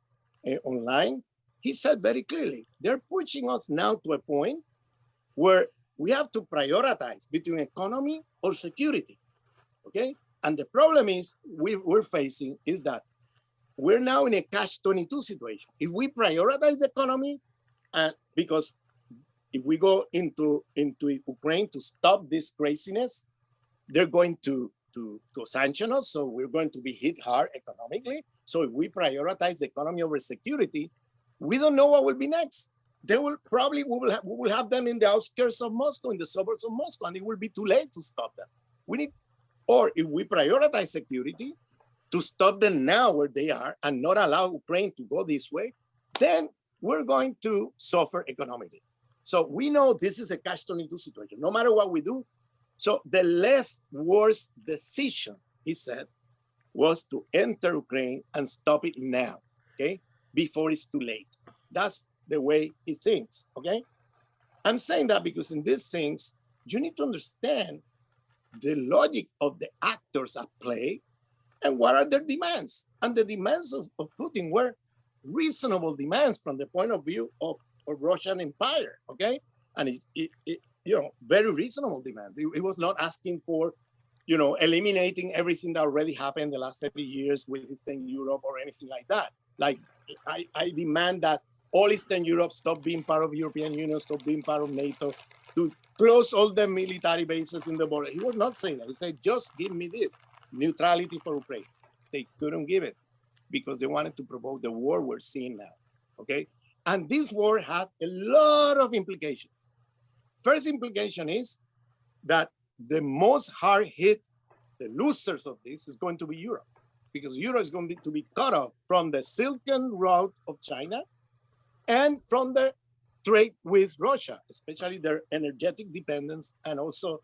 online, he said very clearly, they're pushing us now to a point where we have to prioritize between economy or security, okay? And the problem is we're facing is that we're now in a catch-22 situation. If we prioritize the economy, because if we go into Ukraine to stop this craziness, they're going to sanction us, so we're going to be hit hard economically. So if we prioritize the economy over security, we don't know what will be next. They will probably, we will have them in the outskirts of Moscow, in the suburbs of Moscow, and it will be too late to stop them. Or if we prioritize security, to stop them now where they are and not allow Ukraine to go this way, then we're going to suffer economically. So we know this is a catch-22 situation, no matter what we do. So the less worse decision, he said, was to enter Ukraine and stop it now, okay, before it's too late. That's the way he thinks, okay? I'm saying that because in these things, you need to understand the logic of the actors at play and what are their demands. And the demands of Putin were reasonable demands from the point of view of Russian empire, okay? And it very reasonable demands. It was not asking for, eliminating everything that already happened in the last 30 years with Eastern Europe or anything like that. Like, I demand that all Eastern Europe stop being part of the European Union, stop being part of NATO, to close all the military bases in the border. He was not saying that. He said, just give me this. Neutrality for Ukraine. They couldn't give it because they wanted to provoke the war we're seeing now, okay? And this war had a lot of implications. First implication is that the most hard hit, the losers of this is going to be Europe, because Europe is going to be cut off from the Silken Route of China and from the trade with Russia, especially their energetic dependence and also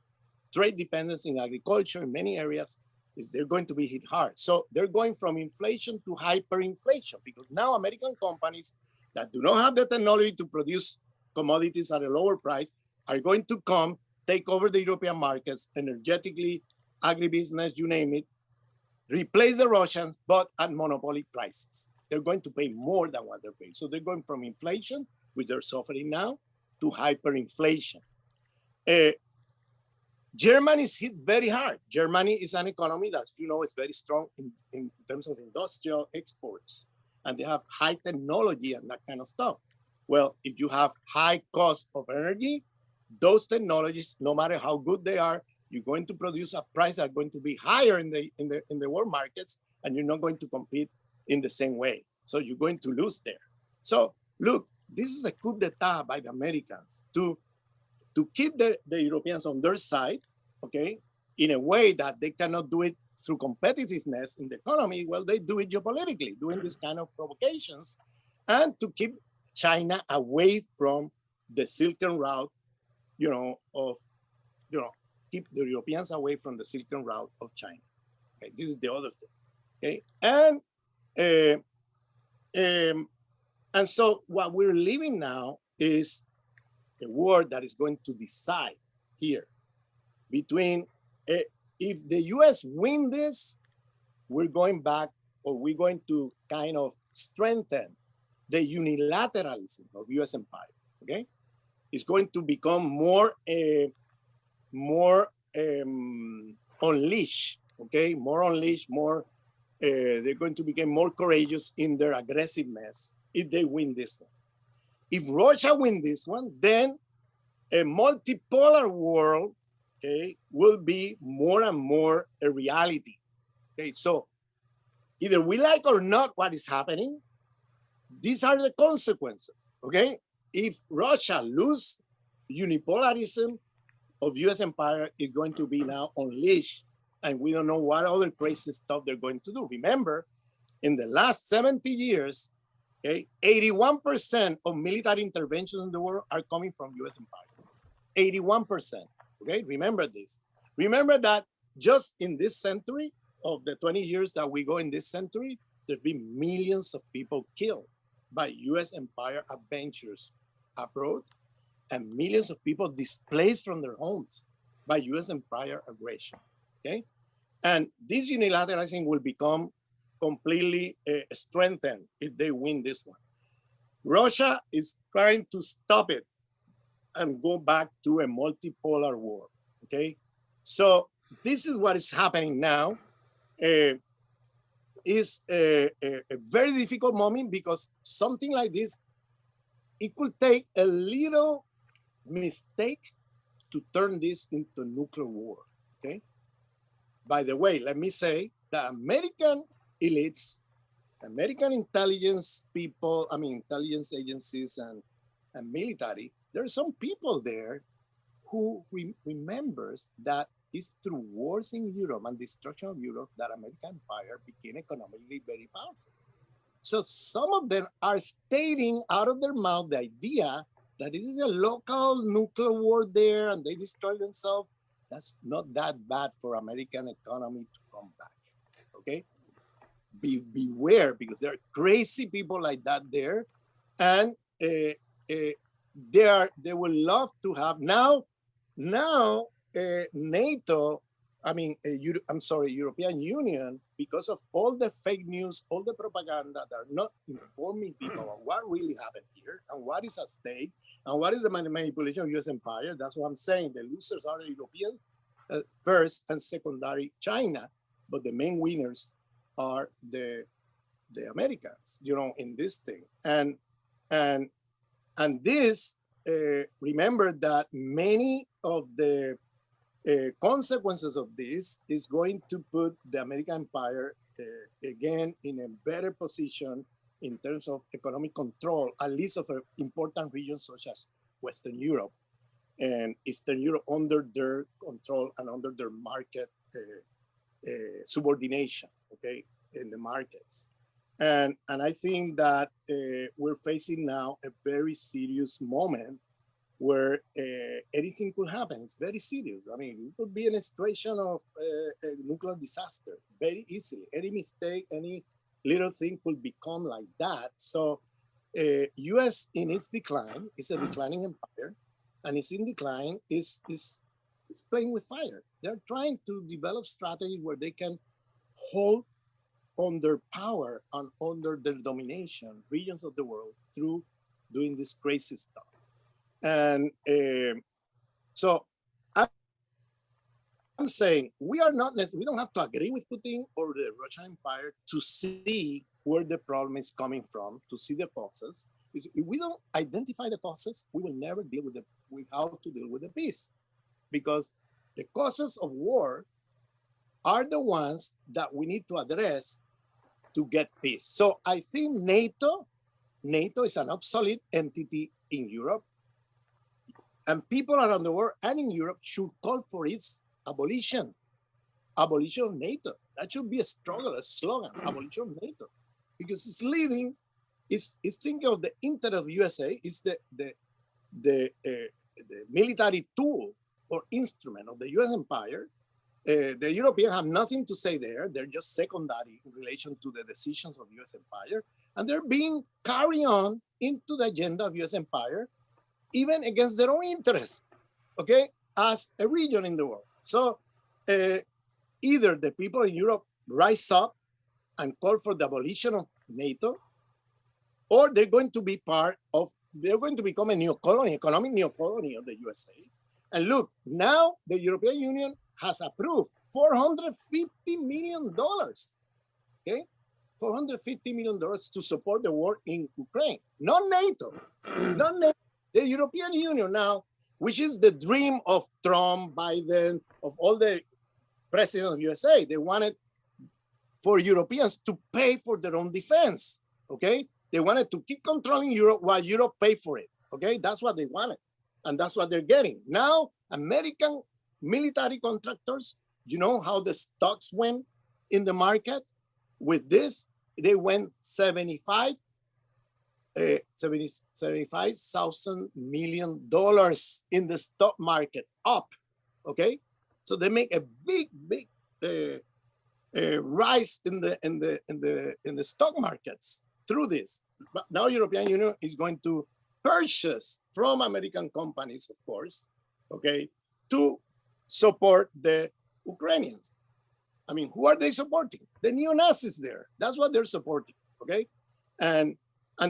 trade dependence in agriculture in many areas. Is they're going to be hit hard. So they're going from inflation to hyperinflation, because now American companies that do not have the technology to produce commodities at a lower price are going to come, take over the European markets, energetically, agribusiness, you name it, replace the Russians, but at monopoly prices. They're going to pay more than what they're paying. So they're going from inflation, which they're suffering now, to hyperinflation. Germany is hit very hard. Germany is an economy that, you know, is very strong in terms of industrial exports, and they have high technology and that kind of stuff. Well, if you have high cost of energy, those technologies, no matter how good they are, you're going to produce a price that's going to be higher in the world markets, and you're not going to compete in the same way. So you're going to lose there. So look, this is a coup d'etat by the Americans to keep the Europeans on their side, okay, in a way that they cannot do it through competitiveness in the economy. Well, they do it geopolitically, doing this kind of provocations, and to keep China away from the Silken Route, you know, keep the Europeans away from the Silken Route of China. Okay, this is the other thing. Okay, and so what we're living now is a war that is going to decide here between if the US win this, we're going back, or we're going to kind of strengthen the unilateralism of US empire. Okay, it's going to become more unleashed. Okay, more unleashed, more they're going to become more courageous in their aggressiveness if they win this one. If Russia wins this one, then a multipolar world, okay, will be more and more a reality. Okay, so either we like or not what is happening, these are the consequences. Okay, if Russia loses, unipolarism of US empire is going to be now unleashed, and we don't know what other crazy stuff they're going to do. Remember, in the last 70 years, okay, 81% of military interventions in the world are coming from US empire. 81%. Okay, remember this. Remember that just in this century, of the 20 years that we go in this century, there's been millions of people killed by US empire adventures abroad, and millions of people displaced from their homes by US empire aggression. Okay, and this unilateralism will become completely strengthened if they win this one. Russia is trying to stop it and go back to a multipolar war. Okay, so this is what is happening now. Is a very difficult moment, because something like this, it could take a little mistake to turn this into nuclear war. Okay. By the way, let me say that American elites, American intelligence people, intelligence agencies and military, there are some people there who remembers that it's through wars in Europe and destruction of Europe that American empire became economically very powerful. So some of them are stating out of their mouth the idea that it is a local nuclear war there and they destroy themselves. That's not that bad for American economy to come back. Okay, beware, because there are crazy people like that there, and they will love to have now NATO. European Union, because of all the fake news, all the propaganda that are not informing people about what really happened here and what is at stake and what is the manipulation of US empire. That's what I'm saying. The losers are the Europeans first, and secondary China, but the main winners are the Americans, in this thing. And this, remember that many of the consequences of this is going to put the American empire again in a better position in terms of economic control, at least of important regions such as Western Europe. and Eastern Europe under their control and under their market subordination, okay, in the markets. And I think that we're facing now a very serious moment where anything could happen. It's very serious. I mean, we could be in a situation of a nuclear disaster very easily. Any mistake, any little thing could become like that. So US in its decline is a declining empire, and it's in decline is playing with fire. They're trying to develop strategies where they can hold under power and under their domination regions of the world through doing this crazy stuff. And so I'm saying we don't have to agree with Putin or the Russian Empire to see where the problem is coming from, to see the causes. If we don't identify the causes, we will never deal with how to deal with the peace, because the causes of war are the ones that we need to address to get peace. So I think NATO is an obsolete entity in Europe, and people around the world and in Europe should call for its abolition of NATO. That should be a struggle, a slogan, abolition of NATO, because it's leading, it's thinking of the interest of USA, is the military tool or instrument of the US empire. The Europeans have nothing to say there. They're just secondary in relation to the decisions of US empire, and they're being carried on into the agenda of US empire, even against their own interests, okay, as a region in the world. So either the people in Europe rise up and call for the abolition of NATO, or they're going to become a neocolony, economic neocolony of the USA. And look, now the European Union has approved $450 million, okay? $450 million to support the war in Ukraine. Not NATO, not NATO. The European Union now, which is the dream of Trump, Biden, of all the presidents of USA. They wanted for Europeans to pay for their own defense, okay? They wanted to keep controlling Europe while Europe paid for it, okay? That's what they wanted, and that's what they're getting. Now, American military contractors, you know how the stocks went in the market with this? They went $75,000 million in the stock market up, okay? So they make a big rise in the stock markets through this. But now European Union is going to purchase from American companies, of course, okay, to support the Ukrainians. I mean, who are they supporting? The neo-Nazis there. That's what they're supporting, okay? And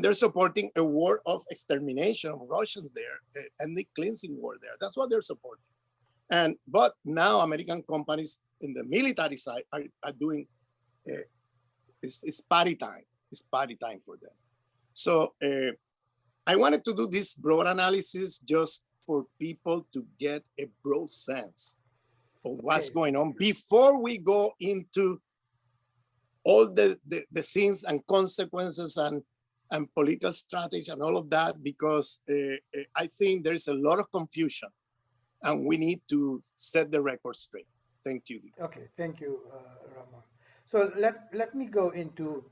they're supporting a war of extermination of Russians there, ethnic cleansing war there. That's what they're supporting. But now American companies in the military side are doing, it's party time. It's party time for them. So I wanted to do this broad analysis just for people to get a broad sense of what's going on before we go into all the things and consequences and political strategy and all of that, because I think there's a lot of confusion and we need to set the record straight. Thank you. Okay, thank you, Ramon. So let me go into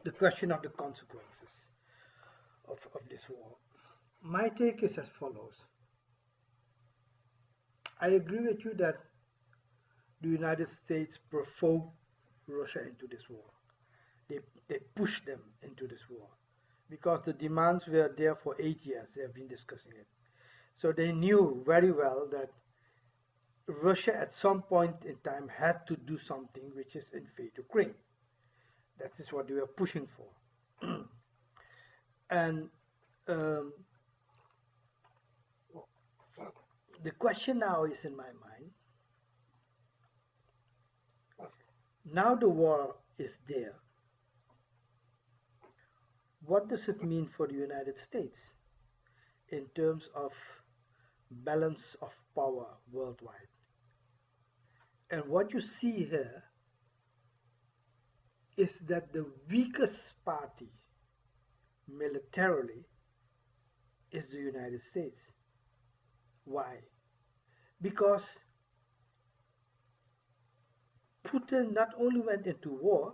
the question of the consequences of this war. My take is as follows. I agree with you that the United States provoked Russia into this war. They pushed them into this war because the demands were there for 8 years. They have been discussing it. So they knew very well that Russia at some point in time had to do something which is invade Ukraine. That is what they were pushing for. And the question now is in my mind, now the war is there. What does it mean for the United States in terms of balance of power worldwide? And what you see here is that the weakest party militarily is the United States. Why? Because Putin not only went into war,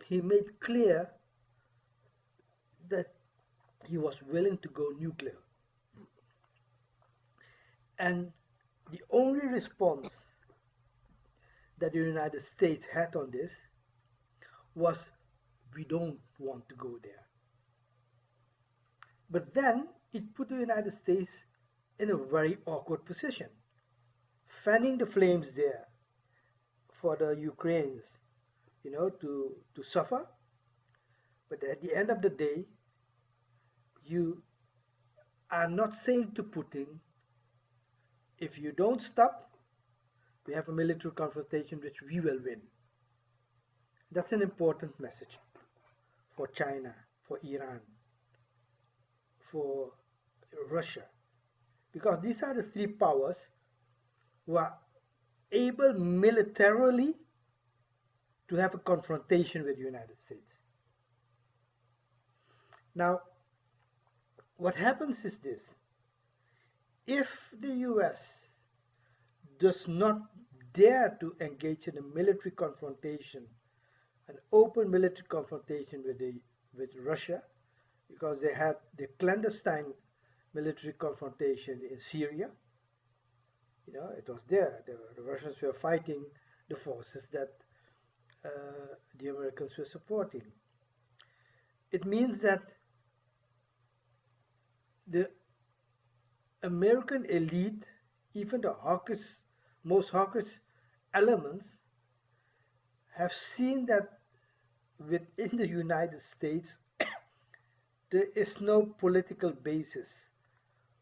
he made clear that he was willing to go nuclear. And the only response that the United States had on this was, we don't want to go there. But then it put the United States in a very awkward position, fanning the flames there for the Ukrainians, to suffer. But at the end of the day, you are not saying to Putin, if you don't stop, we have a military confrontation which we will win. That's an important message for China, for Iran, for Russia, because these are the three powers who are able militarily to have a confrontation with the United States. Now, what happens is this: if the US does not dare to engage in a military confrontation, an open military confrontation with Russia, because they had the clandestine military confrontation in Syria. It was there. The Russians were fighting the forces that the Americans were supporting. It means that the American elite, even the most hawkish elements, have seen that within the United States there is no political basis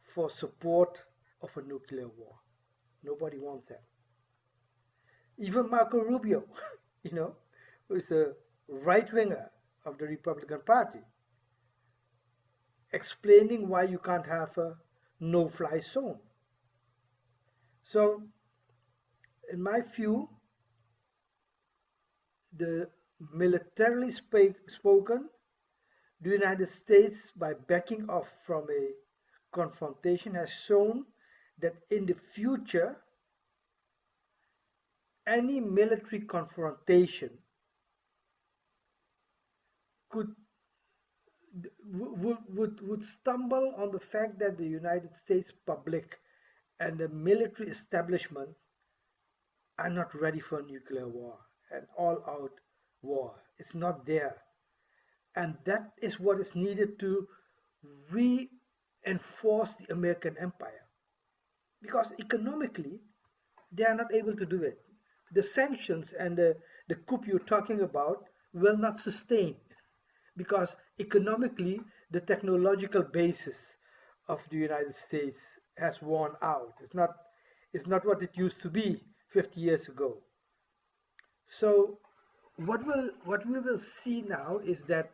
for support of a nuclear war. Nobody wants that. Even Marco Rubio, who is a right-winger of the Republican Party, explaining why you can't have a no-fly zone. So, in my view, the militarily spoken, the United States, by backing off from a confrontation, has shown that in the future, any military confrontation would stumble on the fact that the United States public and the military establishment are not ready for a nuclear war, an all-out war. It's not there. And that is what is needed to reinforce the American empire. Because economically, they are not able to do it. The sanctions and the coup you're talking about will not sustain, because economically the technological basis of the United States has worn out. It's not what it used to be 50 years ago. So what we will see now is that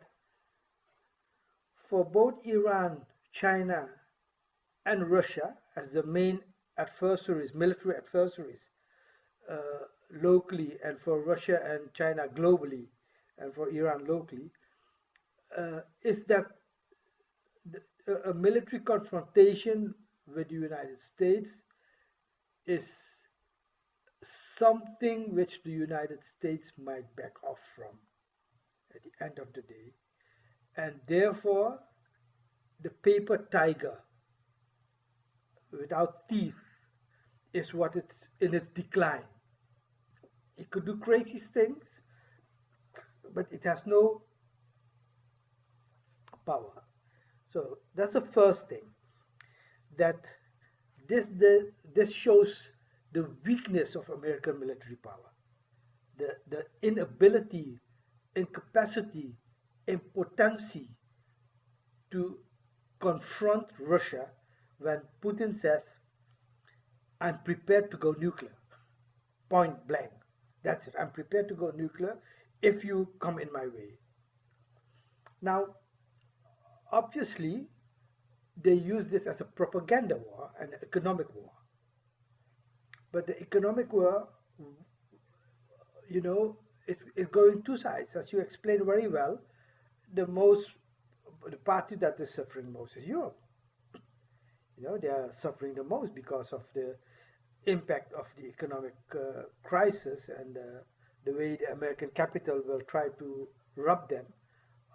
for both Iran, China, and Russia as the main adversaries, military adversaries, locally, and for Russia and China globally, and for Iran locally, is that a military confrontation with the United States is something which the United States might back off from at the end of the day. And therefore, the paper tiger without teeth is what it's in its decline. It could do crazy things, but it has no power. So that's the first thing, that this shows the weakness of American military power, the inability, incapacity, impotency to confront Russia when Putin says, I'm prepared to go nuclear, point blank. That's it. I'm prepared to go nuclear if you come in my way. Now, obviously, they use this as a propaganda war, an economic war. But the economic war, is going two sides. As you explained very well, the party that is suffering most is Europe. They are suffering the most because of the impact of the economic crisis and the way the American capital will try to rob them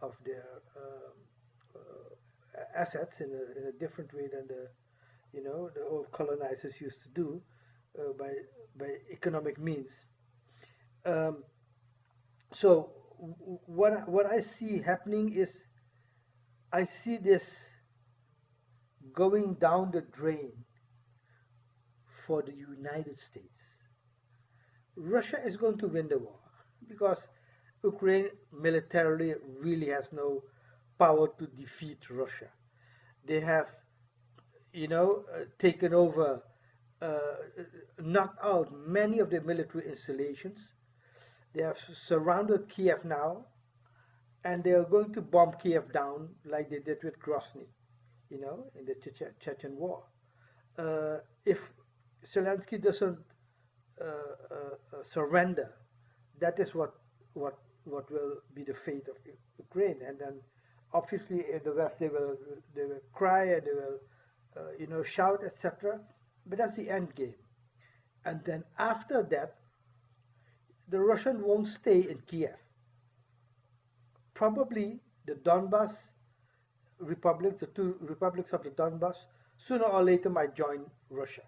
of their assets in a different way than the old colonizers used to do by economic means. Um, so what I see happening is I see this going down the drain for the United States. Russia is going to win the war because Ukraine militarily really has no power to defeat Russia. They have, taken over, uh, knocked out many of the military installations. They have surrounded Kiev now, and they are going to bomb Kiev down like they did with Grozny, in the Chechen war. If Zelensky doesn't surrender, that is what will be the fate of Ukraine. And then, obviously, in the West they will cry and they will shout, etc. But that's the end game. And then after that, the Russian won't stay in Kiev. Probably the Donbass republics, the two republics of the Donbass, sooner or later might join Russia,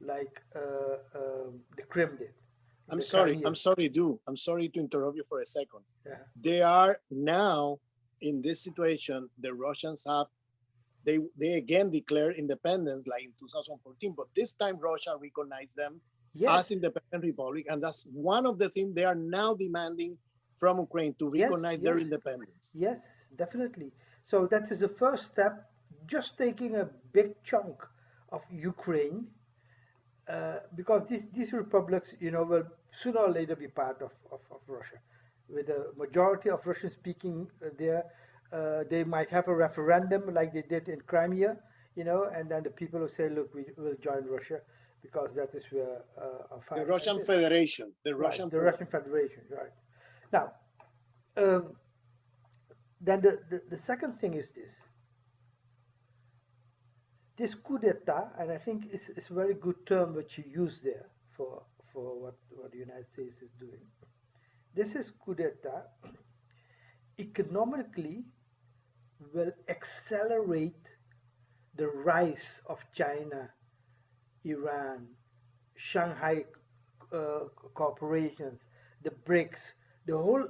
like the Crim did, I'm the sorry. Crimea. I'm sorry, do. I'm sorry to interrupt you for a second. Yeah. They are now in this situation. The Russians have they again declared independence like in 2014, but this time Russia recognized them Yes, as independent republic, and that's one of the things they are now demanding from Ukraine to yes, recognize their yes, independence. yes, definitely. So that is the first step, just taking a big chunk of Ukraine, because these republics, will sooner or later be part of Russia. With a majority of Russian speaking there, they might have a referendum like they did in Crimea, and then the people will say, look, we will join Russia because that is where our The fatherland Russian is. Federation, the Right, Russian the Federation. Russian Federation, right. Now, um, then the second thing is this coup d'etat, and I think it's a very good term which you use there for what the United States is doing. This is coup d'etat economically will accelerate the rise of China, Iran, Shanghai corporations, the BRICS, the whole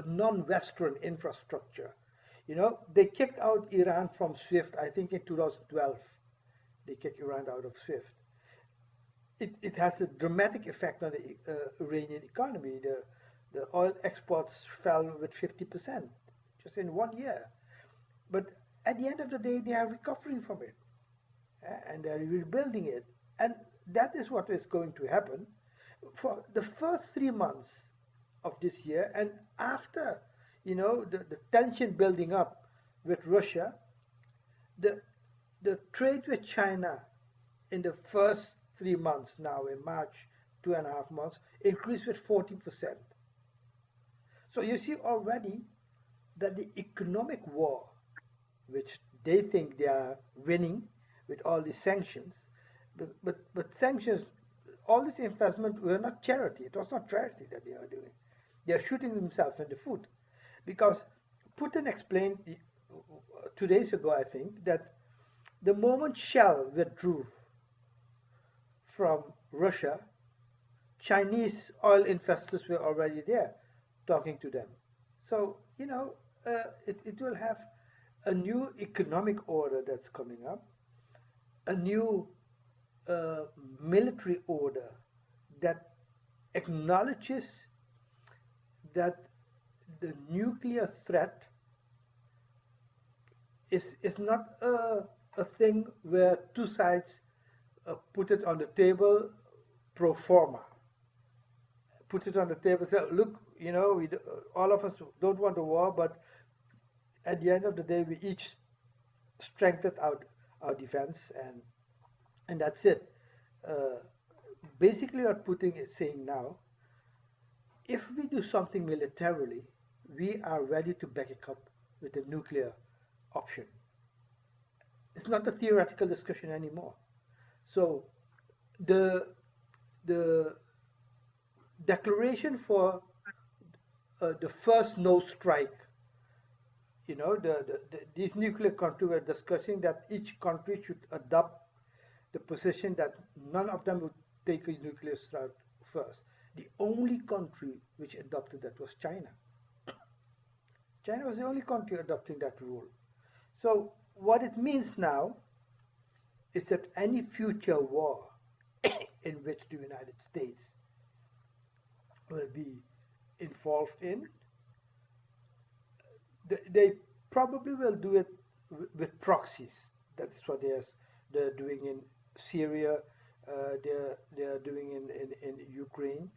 non-Western infrastructure. They kicked out Iran from SWIFT, I think in 2012. They kicked Iran out of SWIFT. It has a dramatic effect on the Iranian economy. The oil exports fell with 50% just in 1 year. But at the end of the day, they are recovering from it, and they are rebuilding it. And that is what is going to happen for the first 3 months of this year. And after, the tension building up with Russia, the, the trade with China in the first 3 months now in March, 2.5 months, increased with 40%. So you see already that the economic war, which they think they are winning with all these sanctions, but sanctions, all this investment were not charity. It was not charity that they are doing. They are shooting themselves in the foot because Putin explained 2 days ago, I think, that the moment Shell withdrew from Russia, Chinese oil investors were already there talking to them. So, it will have a new economic order that's coming up, a new uh, military order that acknowledges that the nuclear threat is not a thing where two sides put it on the table pro forma. Put it on the table, say, look, all of us don't want a war, but at the end of the day, we each strengthened our defense, and that's it. Uh, Basically, what Putin is saying now, if we do something militarily, we are ready to back it up with a nuclear option. It's not a theoretical discussion anymore. So the the declaration for the first no strike, these nuclear countries were discussing that each country should adopt the position that none of them would take a nuclear strike first. The only country which adopted that was China. China was the only country adopting that rule. So what it means now is that any future war in which the United States will be involved in, they probably will do it with proxies. That's what they're doing in Syria. They're doing in Ukraine.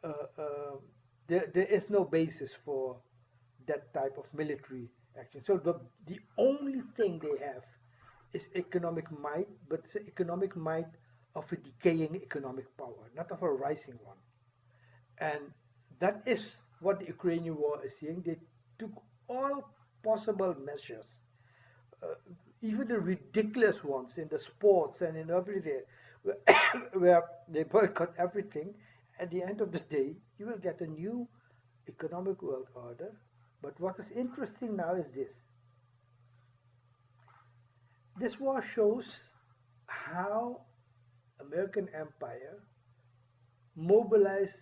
Uh, uh, there is no basis for that type of military action. So the only thing they have is economic might, but it's economic might of a decaying economic power, not of a rising one. And that is what the Ukrainian war is seeing. They took all possible measures, uh, even the ridiculous ones in the sports and in everything, where, where they boycott everything. At the end of the day, you will get a new economic world order. But what is interesting now is this. This war shows how American empire mobilized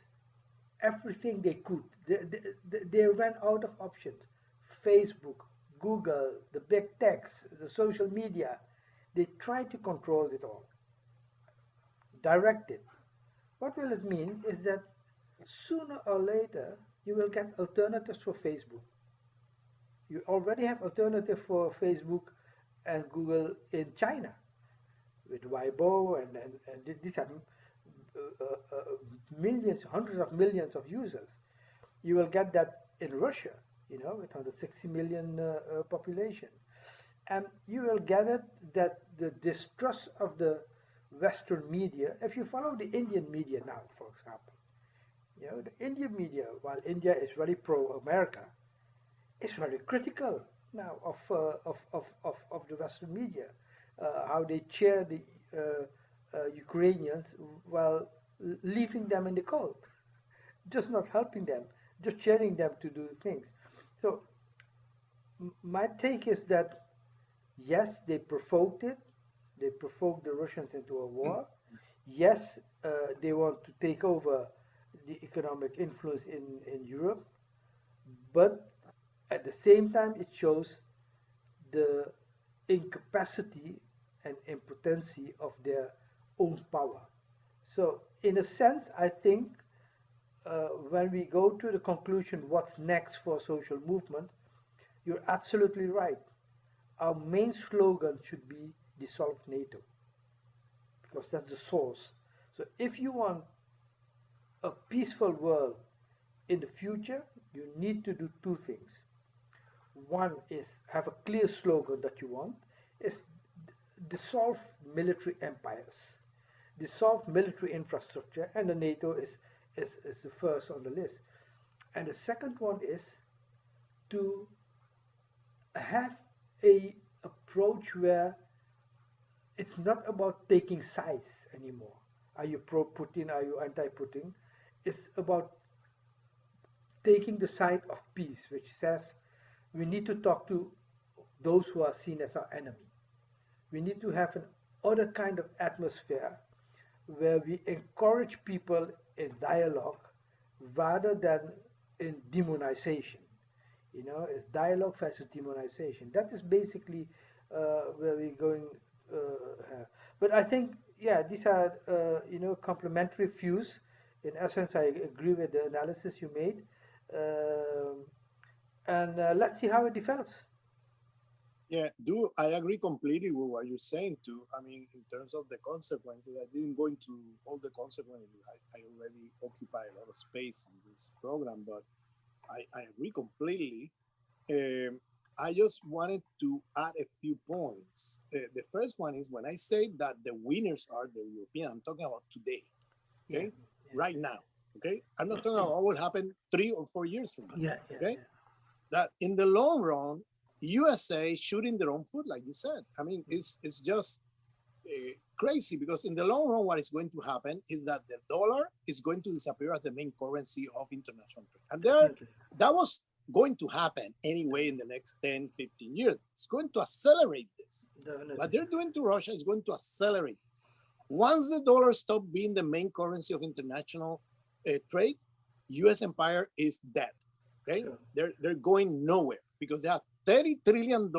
everything they could. They ran out of options. Facebook, Google, the big techs, the social media, they tried to control it all, direct it. What will it mean is that sooner or later you will get alternatives for Facebook. You already have alternative for Facebook and Google in China with Weibo, and these are millions, hundreds of millions of users. You will get that in Russia, with 160 million population. And you will get it that the distrust of the Western media, if you follow the Indian media now, for example, the Indian media, while India is very pro-America, is very critical now of the Western media, how they cheer the Ukrainians while leaving them in the cold, just not helping them, just cheering them to do things. So my take is that yes, they provoked it. They provoked the Russians into a war. Yes, they want to take over the economic influence in Europe, but at the same time, it shows the incapacity and impotency of their own power. So, in a sense, I think when we go to the conclusion what's next for social movement, you're absolutely right. Our main slogan should be dissolve NATO because that's the source. So, if you want a peaceful world in the future, you need to do two things. One is have a clear slogan that you want, is dissolve military empires, dissolve military infrastructure, and the NATO is the first on the list. And the second one is to have a approach where it's not about taking sides anymore. Are you pro Putin? Are you anti Putin? It's about taking the side of peace, which says we need to talk to those who are seen as our enemy. We need to have an other kind of atmosphere where we encourage people in dialogue rather than in demonization. It's dialogue versus demonization. That is basically where we're going. But I think, yeah, these are complementary views. In essence, I agree with the analysis you made, um, and let's see how it develops. Yeah, I agree completely with what you're saying too. I mean, in terms of the consequences, I didn't go into all the consequences. I already occupy a lot of space in this program, but I agree completely. Um, I just wanted to add a few points. The first one is when I say that the winners are the European, I'm talking about today, Yeah, okay? Right now, okay? I'm not talking about what will happen 3 or 4 years from now, yeah, yeah, okay? yeah. That in the long run, USA shooting their own foot, like you said. I mean, it's just crazy, because in the long run, what is going to happen is that the dollar is going to disappear as the main currency of international trade. And Definitely. that was going to happen anyway in the next 10, 15 years. It's going to accelerate this. Definitely. What they're doing to Russia is going to accelerate this. Once the dollar stops being the main currency of international trade, U.S. empire is dead. Okay, Sure. they're going nowhere, because they have $30 trillion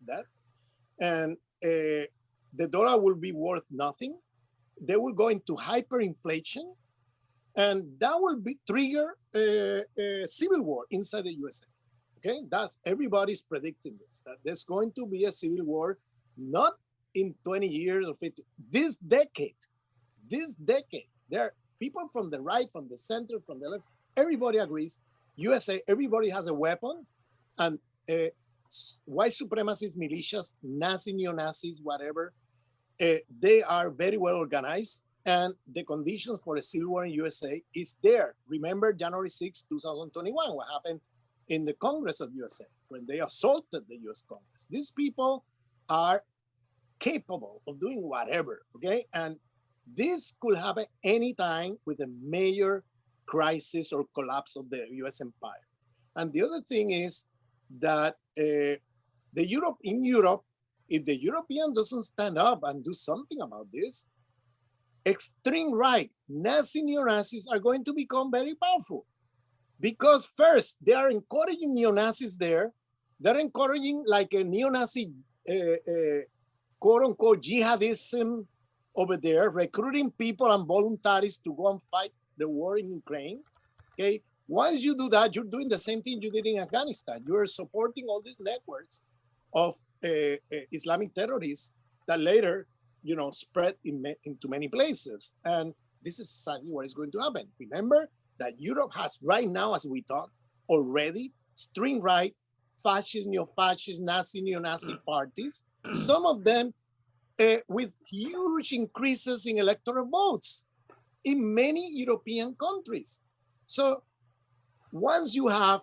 debt, and the dollar will be worth nothing. They will go into hyperinflation, and that will trigger a civil war inside the USA. Okay, that's everybody's predicting this, that there's going to be a civil war, not in 20 years or 50, this decade. There are people from the right, from the center, from the left, everybody agrees. USA, everybody has a weapon, and white supremacist militias, Nazi, neo-Nazis, whatever, they are very well organized, and the conditions for a civil war in USA is there. Remember January 6, 2021, what happened in the Congress of USA when they assaulted the US Congress. These people are capable of doing whatever, okay? And this could happen anytime with a major crisis or collapse of the US empire. And the other thing is that in Europe, if the European doesn't stand up and do something about this, extreme right, Nazi, neo-Nazis are going to become very powerful. Because first, they are encouraging neo-Nazis there. They're encouraging like a neo-Nazi quote-unquote jihadism over there, recruiting people and voluntaries to go and fight the war in Ukraine. Okay, once you do that, you're doing the same thing you did in Afghanistan. You're supporting all these networks of Islamic terrorists that later, spread into many places. And this is exactly what is going to happen. Remember that Europe has right now, as we talk, already extreme right, fascist, neo-fascist, Nazi, neo-Nazi parties, some of them with huge increases in electoral votes in many European countries. So once you have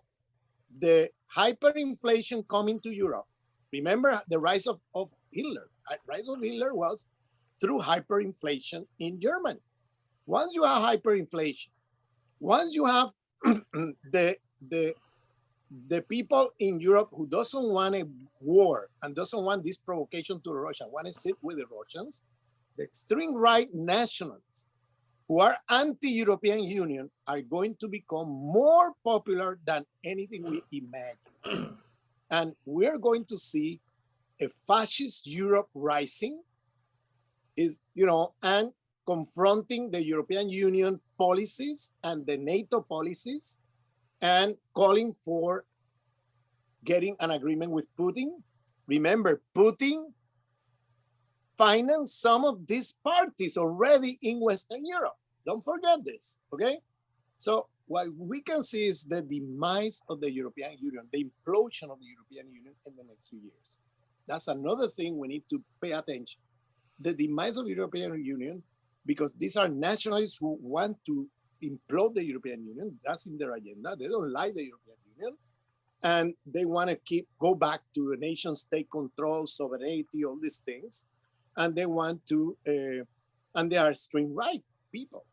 the hyperinflation coming to Europe, remember the rise of Hitler. Rise of Hitler was through hyperinflation in Germany. Once you have hyperinflation, once you have the people in Europe who doesn't want a war and doesn't want this provocation to Russia, want to sit with the Russians, the extreme right nationalists who are anti-European Union are going to become more popular than anything we imagine. And we're going to see a fascist Europe rising, and confronting the European Union policies and the NATO policies, and calling for getting an agreement with Putin. Remember, Putin financed some of these parties already in Western Europe. Don't forget this, okay? So what we can see is the demise of the European Union, the implosion of the European Union in the next few years. That's another thing we need to pay attention. The demise of the European Union, because these are nationalists who want to implode the European Union. That's in their agenda. They don't like the European Union. And they want to go back to a nation state control, sovereignty, all these things. And they want to, and they are extreme right people,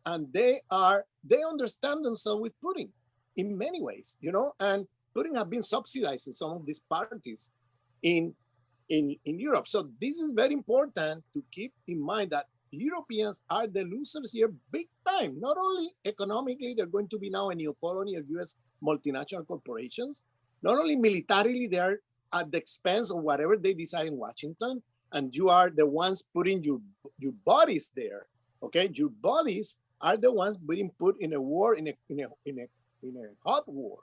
and they understand themselves with Putin in many ways, and Putin have been subsidizing some of these parties in Europe. So this is very important to keep in mind, that Europeans are the losers here big time. Not only economically, they're going to be now a neocolony of US multinational corporations. Not only militarily, they're at the expense of whatever they decide in Washington, and you are the ones putting your bodies there. Okay, your bodies are the ones being put in a war, in a hot war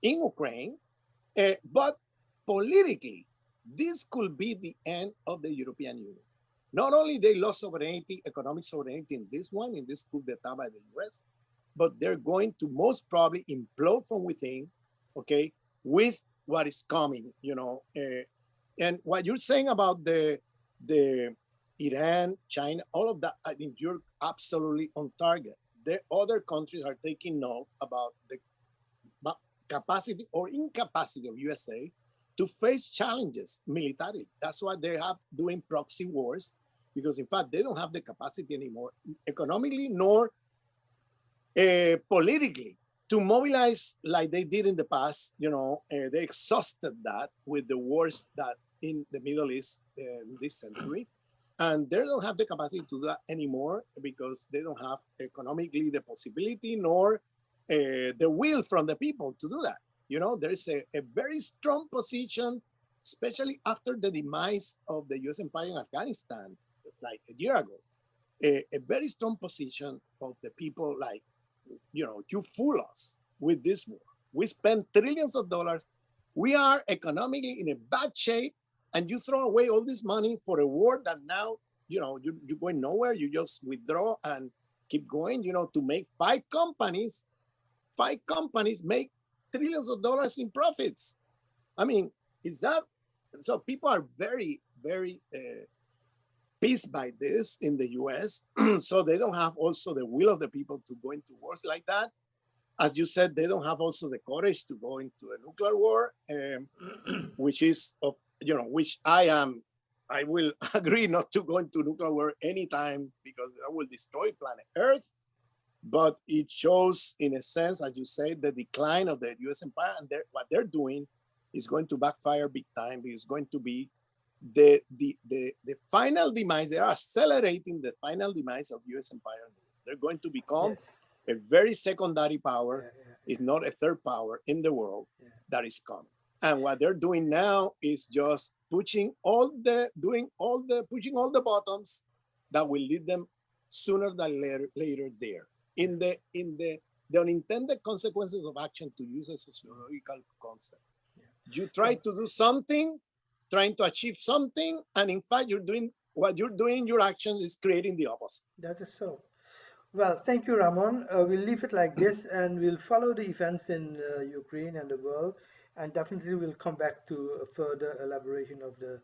in Ukraine. But politically, this could be the end of the European Union. Not only they lost sovereignty, economic sovereignty in this coup d'etat by the US, but they're going to most probably implode from within, okay, with what is coming, and what you're saying about the Iran, China, all of that, I mean, you're absolutely on target. The other countries are taking note about capacity or incapacity of USA to face challenges militarily. That's why they have doing proxy wars, because in fact they don't have the capacity anymore, economically nor politically, to mobilize like they did in the past. They exhausted that with the wars that in the Middle East this century, and they don't have the capacity to do that anymore because they don't have economically the possibility nor the will from the people to do that. There is a very strong position, especially after the demise of the US empire in Afghanistan, like a year ago, a very strong position of the people like, you fool us with this war. We spend trillions of dollars. We are economically in a bad shape, and you throw away all this money for a war that now, you're going nowhere. You just withdraw and keep going, to make five companies make trillions of dollars in profits. I mean, is that so? People are very, very pissed by this in the US. So they don't have also the will of the people to go into wars like that. As you said, they don't have also the courage to go into a nuclear war, which is, which I will agree not to go into nuclear war anytime, because that will destroy planet Earth. But it shows, in a sense, as you say, the decline of the US empire, and what they're doing is going to backfire big time. It's going to be the final demise. They are accelerating the final demise of US empire. They're going to become a very secondary power, if not a third power in the world that is coming. And what they're doing now is just pushing all the buttons that will lead them sooner than later there. In the unintended consequences of action, to use a sociological concept. You try to do something, trying to achieve something, and in fact, what you're doing in your actions is creating the opposite. That is so. Well, thank you, Ramon. We'll leave it like this, and we'll follow the events in Ukraine and the world, and definitely we'll come back to a further elaboration of the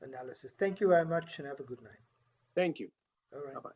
analysis. Thank you very much, and have a good night. Thank you. All right. Bye-bye.